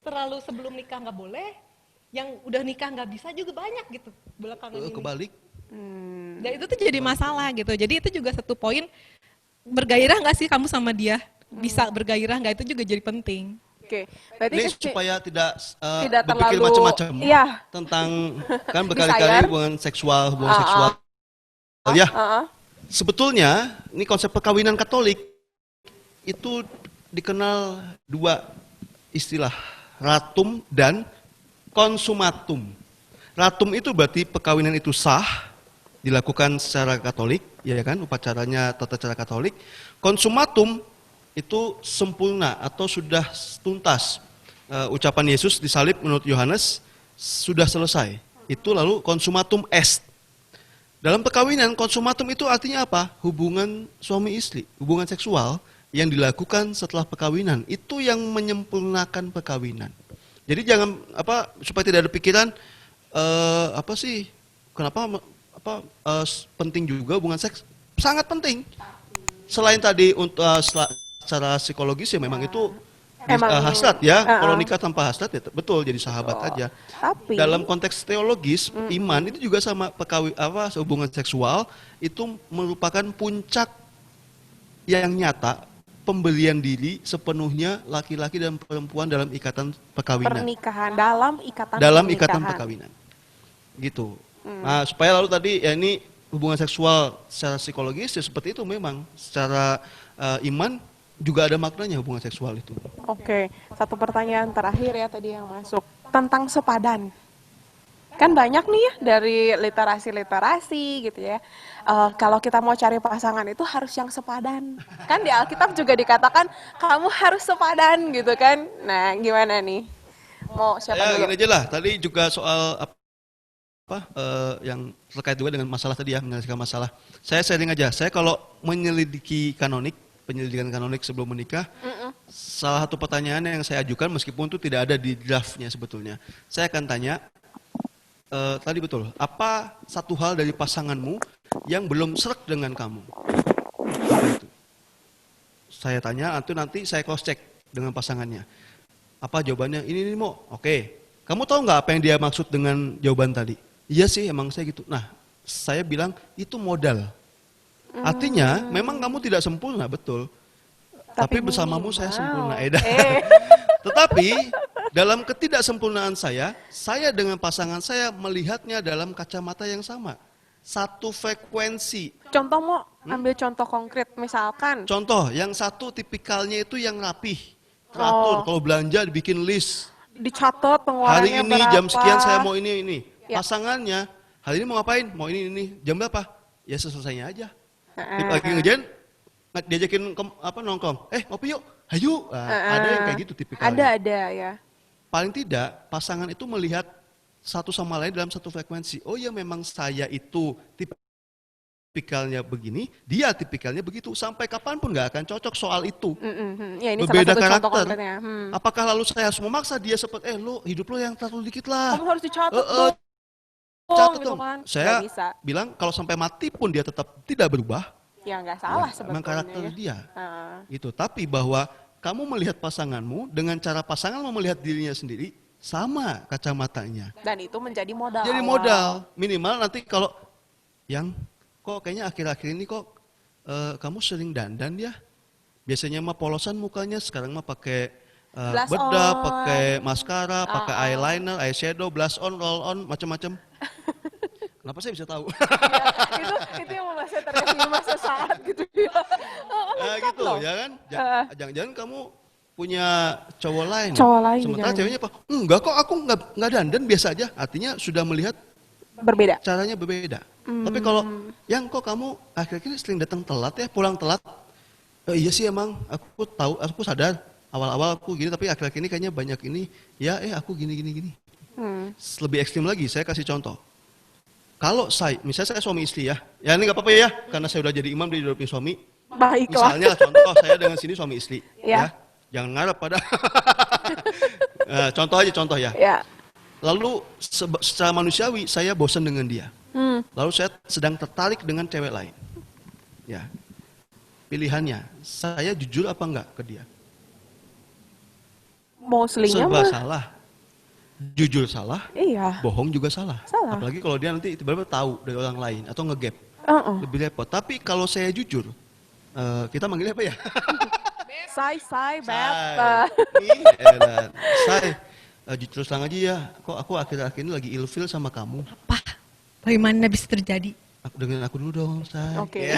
Terlalu sebelum nikah nggak boleh, yang udah nikah nggak bisa juga banyak gitu belakangan ini. Kebalik. Dan itu tuh jadi masalah gitu. Jadi itu juga satu poin, bergairah nggak sih kamu sama dia? Bisa bergairah nggak, itu juga jadi penting. Oke, berarti Ini supaya tidak berpikir terlalu macam-macam iya. tentang kan berkali-kali hubungan seksual ya. Sebetulnya ini konsep perkawinan Katolik itu dikenal dua istilah, ratum dan konsumatum. Ratum itu berarti perkawinan itu sah, dilakukan secara Katolik, ya kan, upacaranya tata cara Katolik. Konsumatum itu sempurna atau sudah tuntas. Ucapan Yesus disalib menurut Yohanes sudah selesai. Itu lalu konsumatum est. Dalam perkawinan, konsumatum itu artinya apa? Hubungan suami istri, hubungan seksual yang dilakukan setelah perkawinan. Itu yang menyempurnakan perkawinan. Jadi jangan supaya tidak ada pikiran kenapa penting juga hubungan seks? Sangat penting. Selain tadi untuk secara psikologis ya memang itu hasrat ya. Kalau nikah tanpa hasrat ya betul jadi sahabat aja. Tapi dalam konteks teologis iman itu juga sama hubungan seksual itu merupakan puncak yang nyata pembelian diri sepenuhnya laki-laki dan perempuan dalam ikatan perkawinan. Pernikahan, dalam ikatan perkawinan. Gitu. Nah, supaya lalu tadi ya ini hubungan seksual secara psikologis ya seperti itu memang. Secara iman juga ada maknanya hubungan seksual itu. Oke, satu pertanyaan terakhir ya tadi yang masuk. Tentang sepadan. Kan banyak nih ya dari literasi gitu ya. Kalau kita mau cari pasangan itu harus yang sepadan. Kan di Alkitab juga dikatakan kamu harus sepadan gitu kan. Nah, gimana nih? Mau siapa dulu? Gini aja lah. Tadi juga soal yang terkait juga dengan masalah tadi ya, menyelesaikan masalah. Saya sharing aja. Saya kalau menyelidiki penyelidikan kanonik sebelum menikah, salah satu pertanyaan yang saya ajukan meskipun itu tidak ada di draftnya sebetulnya. Saya akan tanya, tadi betul, apa satu hal dari pasanganmu yang belum srek dengan kamu? Itu. Saya tanya, nanti saya cross check dengan pasangannya. Apa jawabannya? Ini mau. Oke. Kamu tahu nggak apa yang dia maksud dengan jawaban tadi? Iya sih, emang saya gitu. Nah, saya bilang itu modal. Artinya, memang kamu tidak sempurna, betul. Tapi bersamamu saya sempurna, Tetapi, dalam ketidaksempurnaan saya dengan pasangan saya melihatnya dalam kacamata yang sama. Satu frekuensi. Contoh mau ambil contoh konkret, misalkan. Contoh, yang satu tipikalnya itu yang rapih, teratur. Kalau belanja dibikin list. Dicatat pengeluarannya hari ini berapa. Jam sekian saya mau ini. Ya. Pasangannya, hari ini mau ngapain? Mau ini. Jam berapa? Ya selesainya aja. Lagi ngejalan, diajakin nongkrong. Ngopi yuk, ayo. Ada yang kayak gitu tipikalnya. Ada ya. Paling tidak, pasangan itu melihat satu sama lain dalam satu frekuensi. Oh ya memang saya itu tipikalnya begini, dia tipikalnya begitu. Sampai kapanpun nggak akan cocok soal itu. Ya, ini berbeda salah satu karakter. Apakah lalu saya harus memaksa dia seperti, hidup lo yang terlalu dikit lah. Kamu harus dicatat dong. Catat gitu dong. kan. Saya bilang kalau sampai mati pun dia tetap tidak berubah. Ya nggak salah sebetulnya. Memang karakter dia. Gitu. Tapi bahwa kamu melihat pasanganmu dengan cara pasangan mau melihat dirinya sendiri sama kacamatanya. Dan itu menjadi modal. Jadi modal. Minimal nanti kalau kok kayaknya akhir-akhir ini kok kamu sering dandan ya. Biasanya mah polosan mukanya, sekarang mah pakai bedak, pakai maskara, pakai eyeliner, eyeshadow, blush on, roll on, macam-macam. Kenapa saya bisa tahu? itu yang membuat saya terkesima sesaat gitu ya. Gitu ya kan? Jangan-jangan kamu punya cowok lain. Sementara ceweknya apa? Enggak kok, aku enggak dandan, biasa aja. Artinya sudah melihat berbeda. Caranya berbeda. Tapi kalau yang kok kamu akhir-akhir sering datang telat ya, pulang telat. Iya sih emang, aku sadar. Awal-awal aku gini, tapi akhir-akhir ini kayaknya banyak ini. Ya aku gini. Lebih ekstrim lagi, saya kasih contoh. Kalau misalnya saya suami istri ya ini nggak apa-apa ya, karena saya udah jadi imam di hidup suami. Baiklah. Misalnya contoh saya dengan sini suami istri, ya. Jangan ngarep pada. Contoh ya. Lalu secara manusiawi saya bosan dengan dia. Lalu saya sedang tertarik dengan cewek lain. Ya. Pilihannya, saya jujur apa enggak ke dia? Mostly-nya serba salah. Jujur salah, Iya, bohong juga salah. salah. Apalagi kalau dia nanti tiba-tiba tahu dari orang lain atau ngegap, lebih repot. Tapi kalau saya jujur, kita manggilnya apa ya? Say, beb. Say, edan. Say, jujur terus terang aja ya, kok aku akhir-akhir ini lagi ilfil sama kamu. Apa? Bagaimana bisa terjadi? Aku dengerin aku dulu dong, Say. Oke.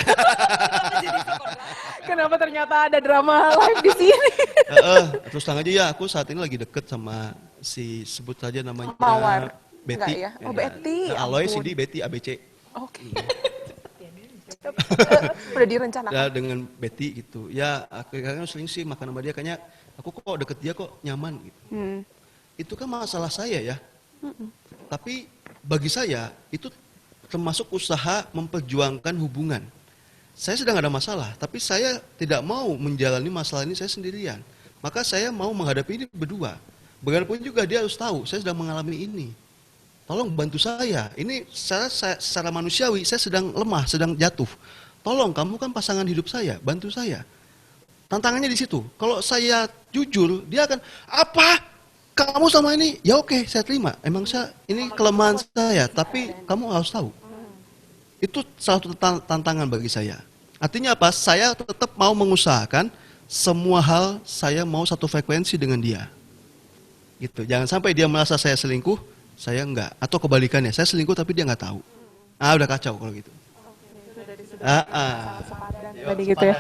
Kenapa ternyata ada drama live di sini? Terus terang aja ya, aku saat ini lagi deket sama si sebut saja namanya Mawar. Betty. Enggak ya? Oh, Betty. Nah, Aloy, Ampun. Cindy, Betty, ABC. Oke. Udah direncanakan. Ya dengan Betty gitu. Ya akhirnya sering sih makan sama dia, kayaknya aku kok deket dia kok nyaman gitu. Itu kan masalah saya ya. Tapi bagi saya itu termasuk usaha memperjuangkan hubungan. Saya sedang ada masalah, tapi saya tidak mau menjalani masalah ini saya sendirian. Maka saya mau menghadapi ini berdua. Bagaimanapun juga dia harus tahu, saya sedang mengalami ini. Tolong bantu saya. Ini secara manusiawi, saya sedang lemah, sedang jatuh. Tolong, kamu kan pasangan hidup saya, bantu saya. Tantangannya di situ. Kalau saya jujur, dia akan, apa? Kamu sama ini? Ya oke, saya terima. Emang ini kelemahan saya, tapi kamu harus tahu. Itu salah satu tantangan bagi saya. Artinya apa? Saya tetap mau mengusahakan semua hal saya mau satu frekuensi dengan dia. Gitu. Jangan sampai dia merasa saya selingkuh, saya enggak. Atau kebalikannya, saya selingkuh tapi dia nggak tahu. Udah kacau kalau gitu. Tadi gitu ya.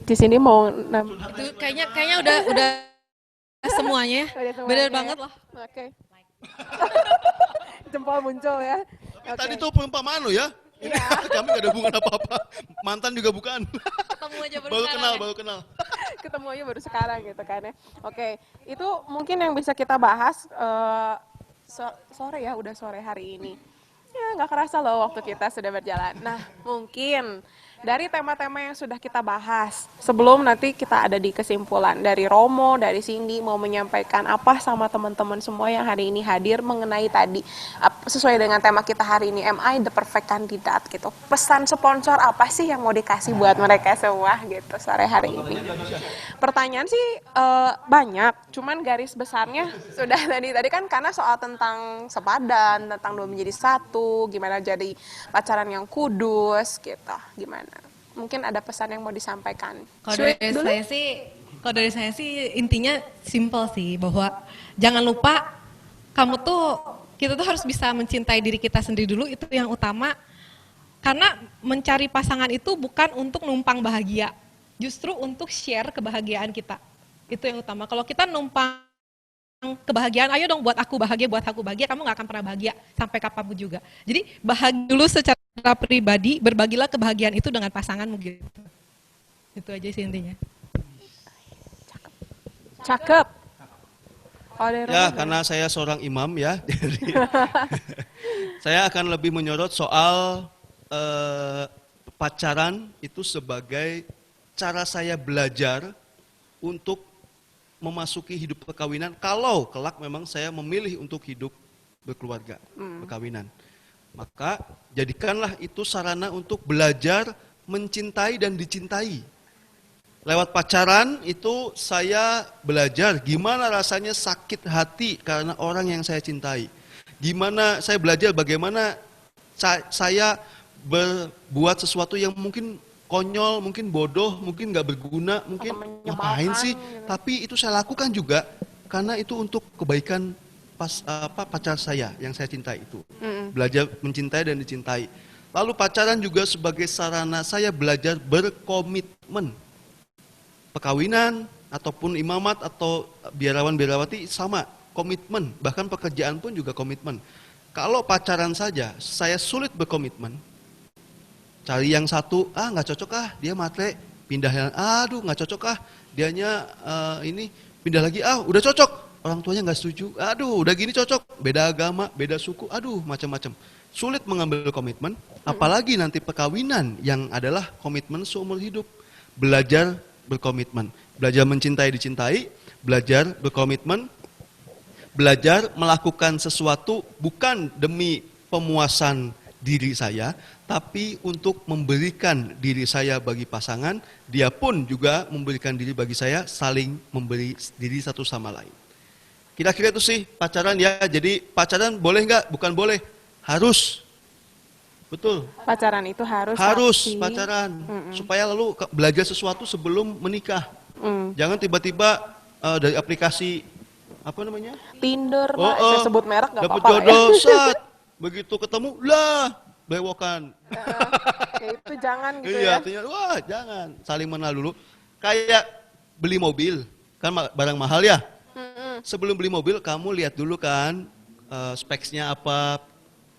Di sini mau Itu kayaknya udah semuanya. Bener banget loh. Oke. Jempol muncul ya. Tadi tuh perumpamaan lo ya. Ini kami gak ada hubungan apa-apa. Mantan juga bukan. Ketemu aja Baru kenal. Ketemu aja baru sekarang gitu kan ya. Oke, itu mungkin yang bisa kita bahas sore ya, udah sore hari ini. Ya nggak kerasa loh waktu kita sudah berjalan. Nah mungkin dari tema-tema yang sudah kita bahas, sebelum nanti kita ada di kesimpulan dari Romo, dari Cindy mau menyampaikan apa sama teman-teman semua yang hari ini hadir mengenai tadi sesuai dengan tema kita hari ini, am I the perfect candidate gitu. Pesan sponsor apa sih yang mau dikasih buat mereka semua gitu sore hari ini? Pertanyaan sih banyak, cuman garis besarnya sudah tadi kan karena soal tentang sepadan, tentang dua menjadi satu, gimana jadi pacaran yang kudus gitu, gimana? Mungkin ada pesan yang mau disampaikan. Kalau dari saya sih intinya simple sih, bahwa jangan lupa kita tuh harus bisa mencintai diri kita sendiri dulu, itu yang utama. Karena mencari pasangan itu bukan untuk numpang bahagia, justru untuk share kebahagiaan kita. Itu yang utama. Kalau kita numpang kebahagiaan, ayo dong buat aku bahagia, kamu gak akan pernah bahagia sampai kapanpun juga. Jadi bahagia dulu secara pribadi, berbagilah kebahagiaan itu dengan pasanganmu gitu. Itu aja sih intinya. Cakep. Ya, karena saya seorang imam ya, jadi saya akan lebih menyorot soal pacaran itu sebagai cara saya belajar untuk memasuki hidup perkawinan, kalau kelak memang saya memilih untuk hidup berkeluarga, perkawinan. Maka jadikanlah itu sarana untuk belajar mencintai dan dicintai. Lewat pacaran itu saya belajar gimana rasanya sakit hati karena orang yang saya cintai. Gimana saya belajar bagaimana saya berbuat sesuatu yang mungkin konyol, mungkin bodoh, mungkin nggak berguna, mungkin ngapain sih? Gitu. Tapi itu saya lakukan juga karena itu untuk kebaikan pacar saya yang saya cintai itu. Belajar mencintai dan dicintai. Lalu pacaran juga sebagai sarana saya belajar berkomitmen. Perkawinan ataupun imamat atau biarawan-biarawati sama, komitmen. Bahkan pekerjaan pun juga komitmen. Kalau pacaran saja saya sulit berkomitmen, cari yang satu, nggak cocok dia matre, pindah yang, aduh nggak cocok dianya ini, pindah lagi, udah cocok, orang tuanya nggak setuju, aduh udah gini cocok, beda agama, beda suku, aduh macam-macam. Sulit mengambil komitmen, apalagi nanti perkawinan yang adalah komitmen seumur hidup. Belajar berkomitmen, belajar mencintai dicintai, belajar berkomitmen, belajar melakukan sesuatu bukan demi pemuasan diri saya, tapi untuk memberikan diri saya bagi pasangan, dia pun juga memberikan diri bagi saya, saling memberi diri satu sama lain. Kira-kira itu sih pacaran ya. Jadi pacaran boleh nggak? Bukan boleh, harus. Betul. Pacaran itu harus. Harus tapi... pacaran supaya lalu belajar sesuatu sebelum menikah. Jangan tiba-tiba dari aplikasi apa namanya? Tinder, saya sebut merek nggak dapet apa-apa jodoh, ya. set. Begitu ketemu, lah bewokan. Ya itu jangan gitu Iya, ya. artinya wah jangan. Saling mengenal dulu. Kayak beli mobil, kan barang mahal ya. Sebelum beli mobil, kamu lihat dulu kan speksnya apa,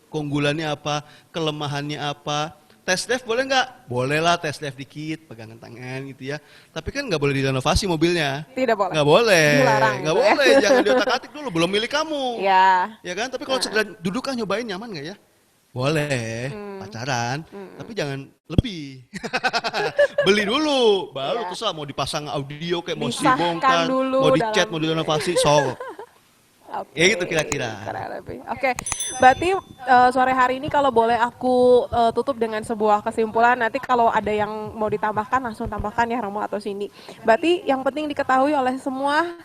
keunggulannya apa, kelemahannya apa. Test drive boleh nggak? Boleh lah tes drive dikit, pegangan tangan gitu ya. Tapi kan nggak boleh direnovasi mobilnya. Tidak boleh. Nggak boleh. Dilarang Nggak gitu ya. boleh, jangan diotak-atik dulu, belum milik kamu. Ya. Ya kan, tapi kalau sekedar duduk kan nyobain nyaman nggak ya? Boleh, pacaran, tapi jangan lebih. Beli dulu, baru terus mau dipasang audio kayak mau Disahkan dibongkar, dulu mau dicat, dalam- mau direnovasi, so. Oke, Ya gitu kira-kira. kurang lebih. Oke, berarti sore hari ini kalau boleh aku tutup dengan sebuah kesimpulan. Nanti kalau ada yang mau ditambahkan langsung tambahkan ya Romo atau Cindy. Berarti yang penting diketahui oleh semua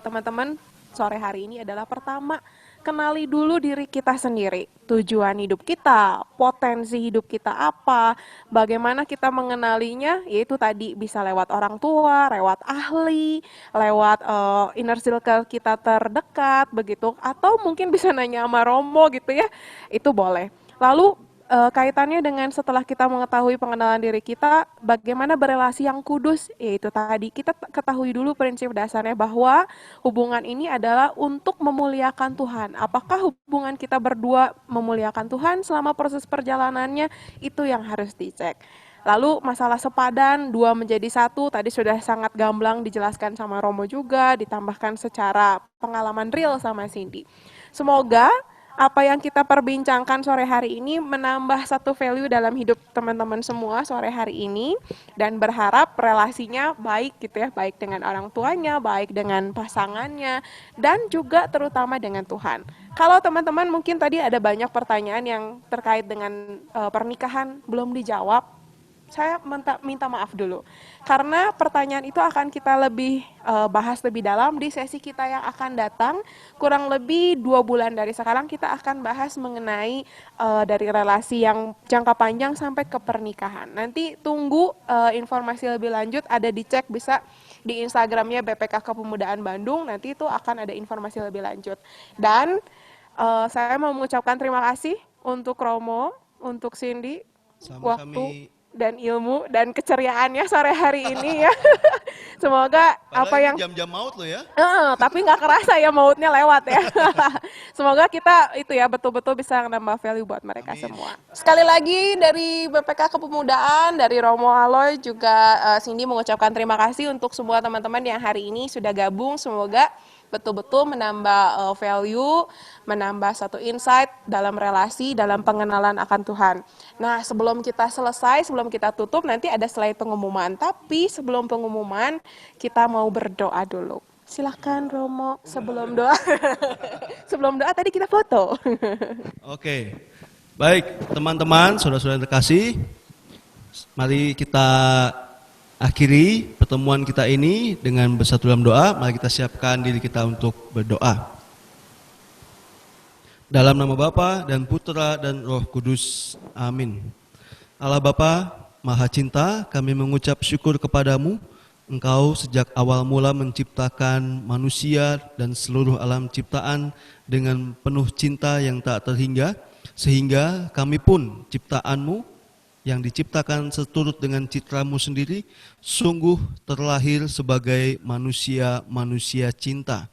teman-teman sore hari ini adalah pertama, kenali dulu diri kita sendiri, tujuan hidup kita, potensi hidup kita apa, bagaimana kita mengenalinya, yaitu tadi bisa lewat orang tua, lewat ahli, lewat inner circle kita terdekat, begitu, atau mungkin bisa nanya sama Romo gitu ya, itu boleh. Lalu kaitannya dengan setelah kita mengetahui pengenalan diri kita, bagaimana berelasi yang kudus, yaitu tadi kita ketahui dulu prinsip dasarnya bahwa hubungan ini adalah untuk memuliakan Tuhan. Apakah hubungan kita berdua memuliakan Tuhan selama proses perjalanannya, itu yang harus dicek. Lalu masalah sepadan, dua menjadi satu, tadi sudah sangat gamblang dijelaskan sama Romo juga, ditambahkan secara pengalaman real sama Cindy. Semoga apa yang kita perbincangkan sore hari ini menambah satu value dalam hidup teman-teman semua sore hari ini, dan berharap relasinya baik gitu ya, baik dengan orang tuanya, baik dengan pasangannya, dan juga terutama dengan Tuhan. Kalau teman-teman mungkin tadi ada banyak pertanyaan yang terkait dengan pernikahan belum dijawab, saya minta maaf dulu, karena pertanyaan itu akan kita lebih bahas lebih dalam di sesi kita yang akan datang. Kurang lebih 2 bulan dari sekarang kita akan bahas mengenai dari relasi yang jangka panjang sampai ke pernikahan. Nanti tunggu informasi lebih lanjut, ada dicek bisa di Instagramnya BPK Kepemudaan Bandung, nanti itu akan ada informasi lebih lanjut. Dan saya mau mengucapkan terima kasih untuk Romo, untuk Cindy, waktu dan ilmu dan keceriaannya sore hari ini ya. Semoga Padahal apa yang jam-jam maut lo ya. tapi nggak kerasa ya mautnya lewat ya. Semoga kita itu ya betul-betul bisa nambah value buat mereka semua. Sekali lagi dari BPK Kepemudaan, dari Romo Aloy juga Cindy mengucapkan terima kasih untuk semua teman-teman yang hari ini sudah gabung. Semoga betul-betul menambah value, menambah satu insight dalam relasi, dalam pengenalan akan Tuhan. Nah, sebelum kita selesai, sebelum kita tutup, nanti ada slide pengumuman. Tapi sebelum pengumuman, kita mau berdoa dulu. Silahkan Romo, sebelum doa. Sebelum doa tadi kita foto. Oke, baik teman-teman, saudara-saudara yang terkasih, mari kita akhiri pertemuan kita ini dengan bersatu dalam doa. Mari kita siapkan diri kita untuk berdoa. Dalam nama Bapa dan Putra dan Roh Kudus. Amin. Allah Bapa, Maha Cinta, kami mengucap syukur kepadamu. Engkau sejak awal mula menciptakan manusia dan seluruh alam ciptaan dengan penuh cinta yang tak terhingga, sehingga kami pun ciptaanmu yang diciptakan seturut dengan citramu sendiri, sungguh terlahir sebagai manusia-manusia cinta.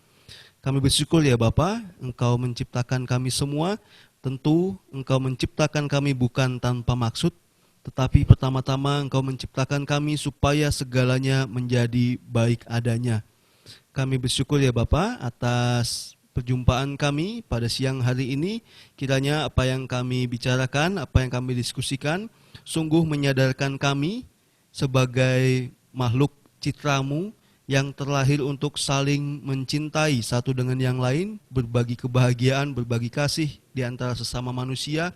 Kami bersyukur ya Bapa, Engkau menciptakan kami semua. Tentu Engkau menciptakan kami bukan tanpa maksud, tetapi pertama-tama Engkau menciptakan kami supaya segalanya menjadi baik adanya. Kami bersyukur ya Bapa atas perjumpaan kami pada siang hari ini. Kiranya apa yang kami bicarakan, apa yang kami diskusikan, sungguh menyadarkan kami sebagai makhluk citramu yang terlahir untuk saling mencintai satu dengan yang lain, berbagi kebahagiaan, berbagi kasih di antara sesama manusia.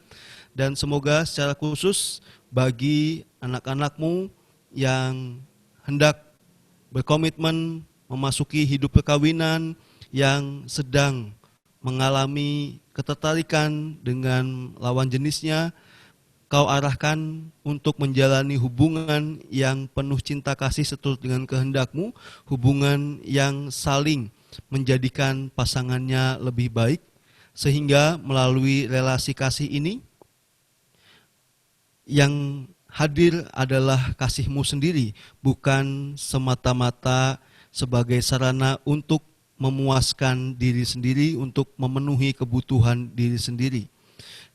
Dan semoga secara khusus bagi anak-anakmu yang hendak berkomitmen memasuki hidup perkawinan, yang sedang mengalami ketertarikan dengan lawan jenisnya, Kau arahkan untuk menjalani hubungan yang penuh cinta kasih seturut dengan kehendak-Mu, hubungan yang saling menjadikan pasangannya lebih baik, sehingga melalui relasi kasih ini, yang hadir adalah kasih-Mu sendiri, bukan semata-mata sebagai sarana untuk memuaskan diri sendiri, untuk memenuhi kebutuhan diri sendiri.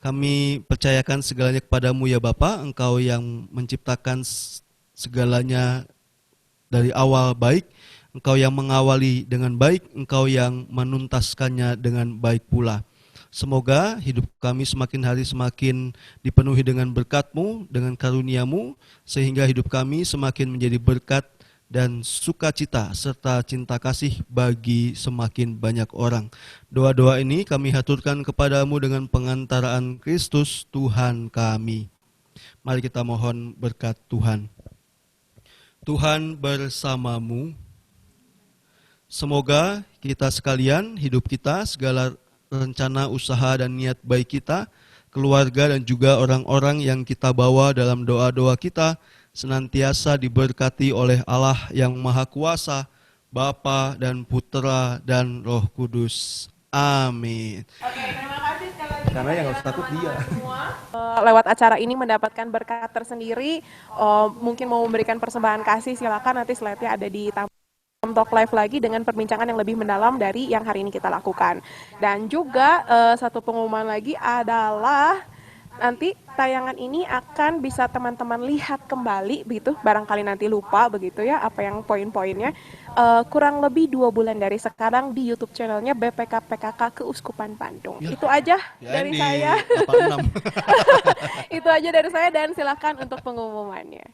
Kami percayakan segalanya kepadamu ya Bapa, Engkau yang menciptakan segalanya dari awal baik, Engkau yang mengawali dengan baik, Engkau yang menuntaskannya dengan baik pula. Semoga hidup kami semakin hari semakin dipenuhi dengan berkat-Mu, dengan karunia-Mu, sehingga hidup kami semakin menjadi berkat dan sukacita serta cinta kasih bagi semakin banyak orang. Doa-doa ini kami haturkan kepadamu dengan pengantaraan Kristus Tuhan kami. Mari kita mohon berkat Tuhan. Tuhan bersamamu. Semoga kita sekalian, hidup kita, segala rencana, usaha, dan niat baik kita, keluarga dan juga orang-orang yang kita bawa dalam doa-doa kita, senantiasa diberkati oleh Allah yang Maha Kuasa, Bapa dan Putera dan Roh Kudus. Amin. Oke, terima kasih sekali lagi. Karena yang harus takut dia. Lewat acara ini mendapatkan berkat tersendiri, mungkin mau memberikan persembahan kasih, silakan, nanti slide-nya ada di Talk Live lagi dengan perbincangan yang lebih mendalam dari yang hari ini kita lakukan. Dan juga satu pengumuman lagi adalah nanti tayangan ini akan bisa teman-teman lihat kembali begitu, barangkali nanti lupa begitu ya apa yang poin-poinnya, kurang lebih 2 bulan dari sekarang di YouTube channelnya BPK PKK Keuskupan Bandung. Ya. Itu aja ya, dari saya. Itu aja dari saya dan silakan untuk pengumumannya.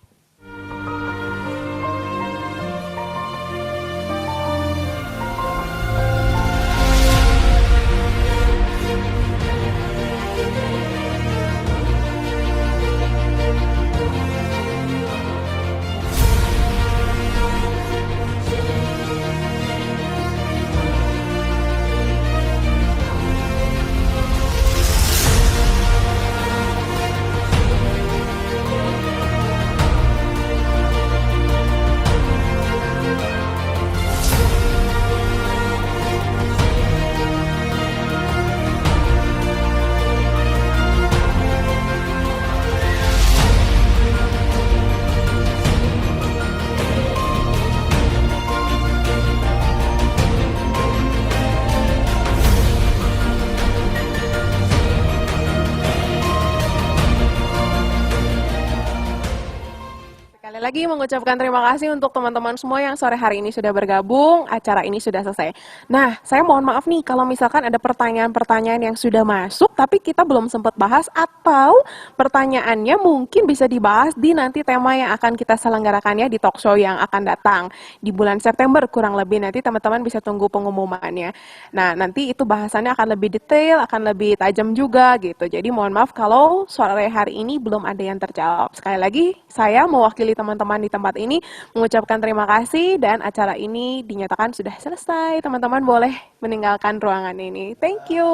Lagi mengucapkan terima kasih untuk teman-teman semua yang sore hari ini sudah bergabung, acara ini sudah selesai. Nah, saya mohon maaf nih kalau misalkan ada pertanyaan-pertanyaan yang sudah masuk tapi kita belum sempat bahas atau pertanyaannya mungkin bisa dibahas di nanti tema yang akan kita selenggarakan ya di talk show yang akan datang di bulan September kurang lebih, nanti teman-teman bisa tunggu pengumumannya. Nah, nanti itu bahasannya akan lebih detail, akan lebih tajam juga gitu. Jadi mohon maaf kalau sore hari ini belum ada yang terjawab. Sekali lagi saya mewakili teman-teman di tempat ini mengucapkan terima kasih dan acara ini dinyatakan sudah selesai. Teman-teman boleh meninggalkan ruangan ini. Thank you.